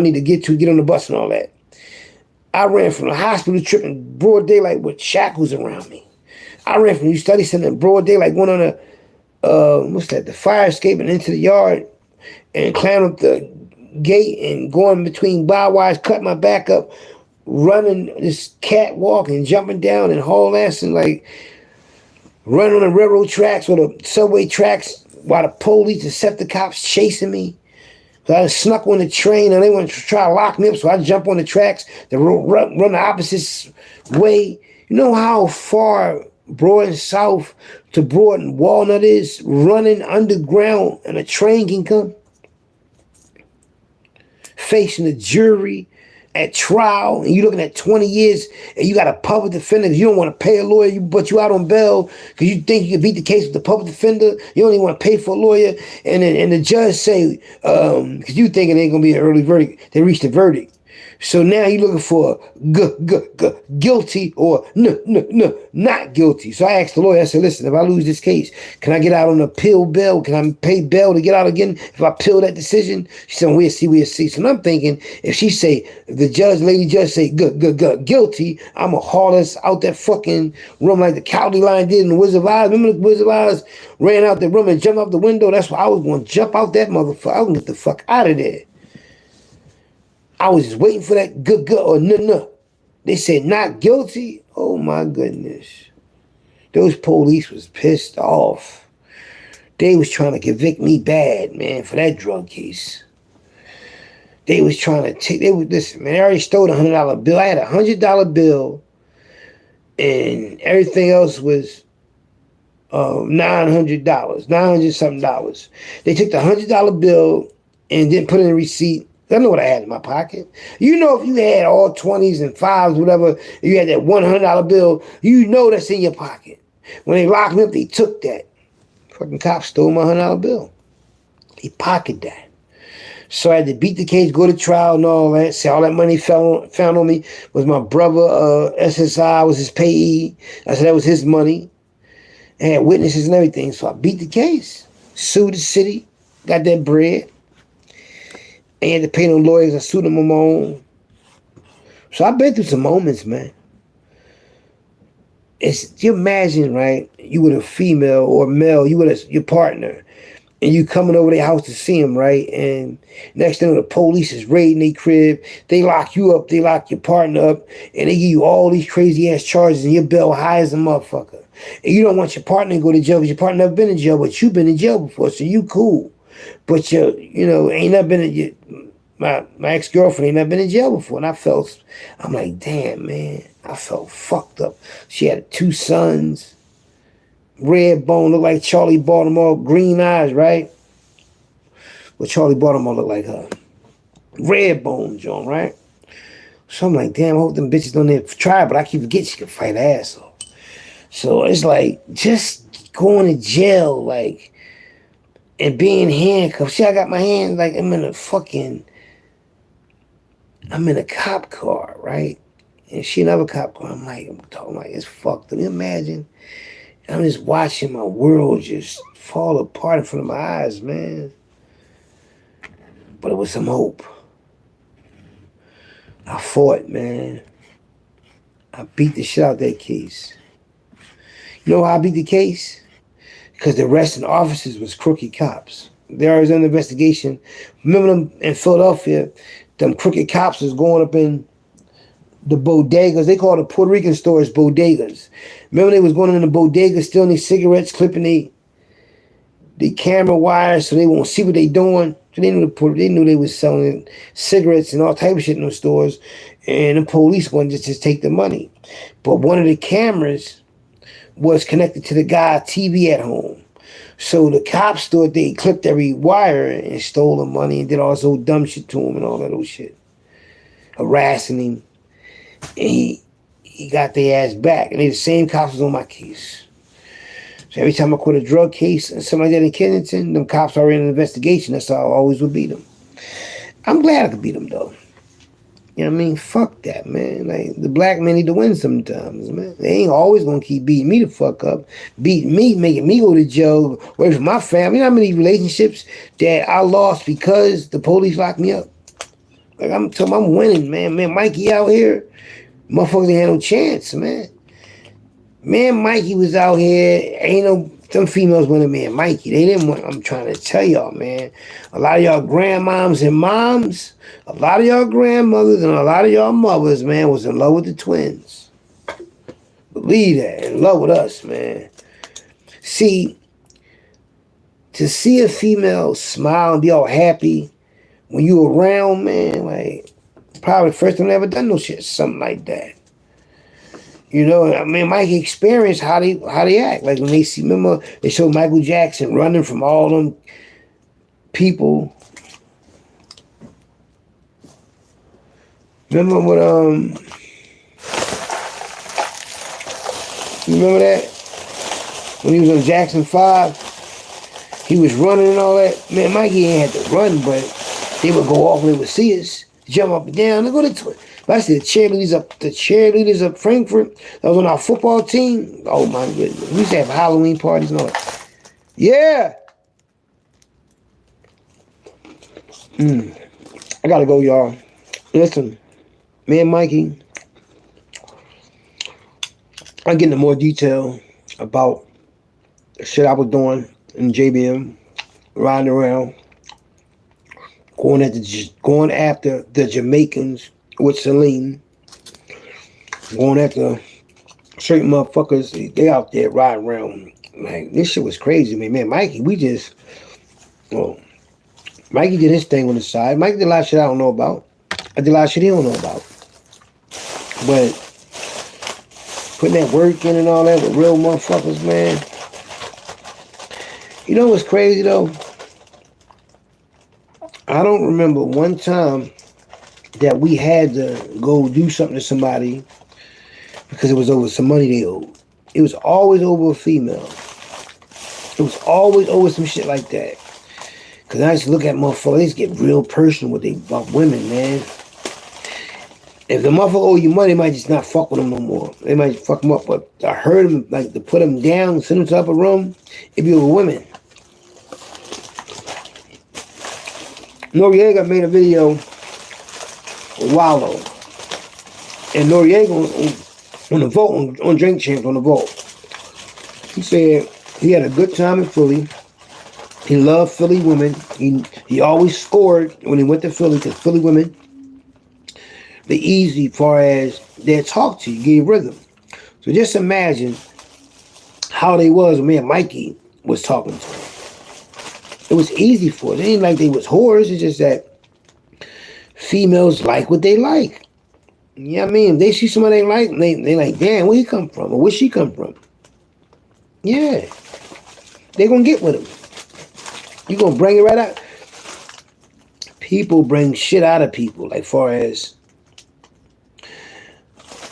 need to get on the bus and all that. I ran from the hospital trip in broad daylight with shackles around me. I ran from the study center in broad daylight, going on the fire escape and into the yard and climbing up the gate and going between barbed wires, cutting my back up, running this catwalk and jumping down and hauling ass and like running on the railroad tracks or the subway tracks while the police, Decepticons chasing me. So I snuck on the train and they want to try to lock me up, so I jump on the tracks, they run the opposite way. You know how far Broad and South to Broad and Walnut is running underground and a train can come? Facing the jury at trial, and you're looking at 20 years, and you got a public defender because you don't want to pay a lawyer, but you out on bail because you think you can beat the case with the public defender. You don't even want to pay for a lawyer, and the judge say, because you thinking it ain't going to be an early verdict, they reached the verdict. So now you're looking for guilty or not guilty. So I asked the lawyer, I said, listen, if I lose this case, can I get out on a pill bail? Can I pay bail to get out again if I appeal that decision? She said, we'll see. So I'm thinking, if she say, if the lady judge say guilty, I'm going to haul us out that fucking room like the Cowardly Lion did in the Wizard of Oz. Remember the Wizard of Oz ran out the room and jumped out the window? That's why I was going to jump out that motherfucker. I was going to get the fuck out of there. I was just waiting for that or no. They said not guilty. Oh my goodness. Those police was pissed off. They was trying to convict me bad, man, for that drug case. They was trying to listen, man, I already stole a $100 bill. I had a $100 bill and everything else was $900 something. They took the $100 bill and didn't put in a receipt. I know what I had in my pocket. You know, if you had all 20s and 5s, whatever, you had that $100 bill, you know that's in your pocket. When they locked me up, they took that. Fucking cop stole my $100 bill. He pocketed that. So I had to beat the case, go to trial and all that. See, all that money found on me was my brother, SSI was his payee. I said that was his money. I had witnesses and everything. So I beat the case, sued the city, got that bread. I had to pay no lawyers. I sued them on my own. So I've been through some moments, man. You imagine, right? You with a female or a male, you with your partner, and you coming over their house to see them, right? And next thing, the police is raiding their crib. They lock you up. They lock your partner up, and they give you all these crazy ass charges, and your bill high as a motherfucker. And you don't want your partner to go to jail because your partner never been in jail, but you've been in jail before, so you cool. But ain't never been in my ex-girlfriend ain't never been in jail before, and I'm like, damn, man, I felt fucked up. She had 2 sons, red bone, looked like Charlie Baltimore, green eyes, right? Well, Charlie Baltimore looked like her. Red bone, John, right? So I'm like, damn, I hope them bitches don't ever try, but I keep forgetting she can fight ass off. So it's like, just going to jail, like, and being handcuffed. See, I got my hands like I'm in a cop car, right? And she another cop car. I'm talking like it's fucked. Can you imagine? I'm just watching my world just fall apart in front of my eyes, man. But it was some hope. I fought, man. I beat the shit out that case. You know how I beat the case? Because the arresting officers was crooked cops. There was an investigation. Remember them in Philadelphia? Them crooked cops was going up in the bodegas. They call the Puerto Rican stores bodegas. Remember they was going in the bodegas, stealing these cigarettes, clipping the camera wires so they won't see what they doing. So they knew they was selling cigarettes and all type of shit in those stores. And the police wanted to just take the money. But one of the cameras was connected to the guy's TV at home. So the cops thought they clipped every wire and stole the money and did all this old dumb shit to him and all that old shit. Harassing him. And he got their ass back. And they the same cops was on my case. So every time I quit a drug case and something like that in Kennington, them cops are in an investigation. That's how I always would beat them. I'm glad I could beat them though. You know what I mean? Fuck that, man. Like, the black men need to win sometimes, man. They ain't always gonna keep beating me the fuck up. Beating me, making me go to jail, away from my family. You know how many relationships that I lost because the police locked me up? Like, I'm winning, man. Man, Mikey out here, motherfuckers ain't had no chance, man. Man, Mikey was out here, some females wanted me and Mikey. They didn't want, I'm trying to tell y'all, man. A lot of y'all grandmoms and moms, a lot of y'all grandmothers and a lot of y'all mothers, man, was in love with the twins. Believe that, in love with us, man. See, to see a female smile and be all happy when you around, man, like, probably the first time I ever done no shit, something like that. You know, I mean, Mike experienced how they act. Like when they see, remember, they showed Michael Jackson running from all them people. Remember what, you remember that? When he was on Jackson 5, he was running and all that. Man, Mikey ain't had to run, but they would go off and they would see us, jump up and down. They go to I see the cheerleaders up Frankfurt that was on our football team. Oh my goodness. We used to have Halloween parties and all that. Yeah. I gotta go, y'all. Listen, me and Mikey, I'm getting into more detail about the shit I was doing in JBM, riding around, going after the Jamaicans with Celine, going after certain motherfuckers. They out there riding around. Like, this shit was crazy, man. Mikey, Mikey did his thing on the side. Mikey did a lot of shit I don't know about. I did a lot of shit he don't know about. But putting that work in and all that with real motherfuckers, man. You know what's crazy, though? I don't remember one time that we had to go do something to somebody because it was over some money they owed. It was always over a female. It was always over some shit like that. Because I just look at motherfuckers, they just get real personal with they about women, man. If the motherfucker owe you money, they might just not fuck with them no more. They might fuck them up. But I heard them, like, to put them down, send them to upper room, it be with women. Noriega made a video with Wallow. And Noriega on the vote, on Drink Champs, on the vote. He said he had a good time in Philly. He loved Philly women. He always scored when he went to Philly, because Philly women, the easy far as they'll talk to you, give you rhythm. So just imagine how they was when me and Mikey was talking to them. It was easy for us. It ain't like they was whores. It's just that females like what they like. You know what I mean? If they see somebody they like, they like, damn, where he come from? Or where she come from? Yeah. They gonna get with him. You gonna bring it right out. People bring shit out of people, like far as,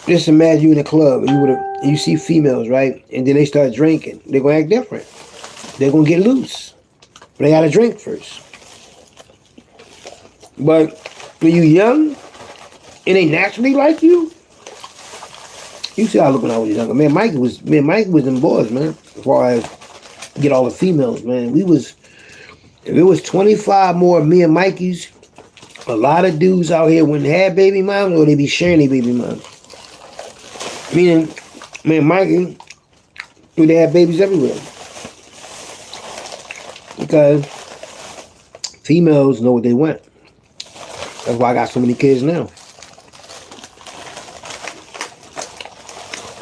just imagine you in a club and you see females, right? And then they start drinking. They're gonna act different. They're gonna get loose. But they gotta drink first. But when you young and they naturally like you see how I look when I was younger. Man, Mikey was them boys, man. As far as get all the females, man. If it was 25 more of me and Mikey's, a lot of dudes out here wouldn't have baby moms, or they be sharing their baby moms. Meaning, me and Mikey, we have babies everywhere. Because females know what they want. That's why I got so many kids now.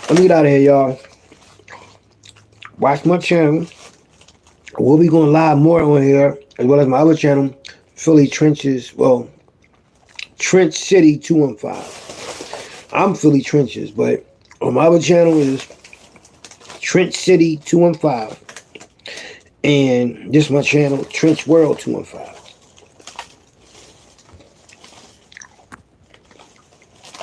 Let me get out of here, y'all. Watch my channel. We'll be going live more on here, as well as my other channel, Philly Trenches, well, Trench City 215. I'm Philly Trenches, but on my other channel is Trench City 215. And this is my channel, Trench World 215.